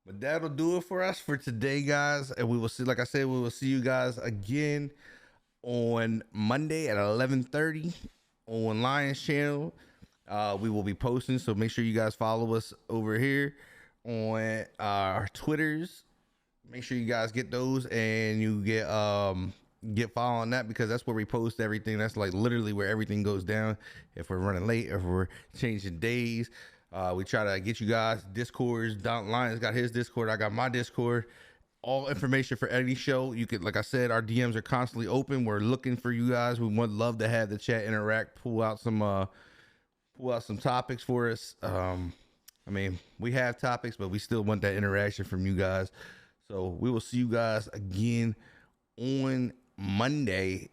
But that'll do it for us for today, guys. And we will see, like I said, we will see you guys again on Monday at 11:30 on Lions channel. We will be posting, so make sure you guys follow us over here on our Twitters. Make sure you guys get those and you get following that, because that's where we post everything. That's like literally where everything goes down. If we're running late, if we're changing days, we try to get you guys Discords. Don Lions got his Discord. I got my Discord. All information for any show, you could, like I said, our DMs are constantly open. We're looking for you guys. We would love to have the chat interact, pull out some topics for us. I mean, we have topics, but we still want that interaction from you guys. So we will see you guys again on Monday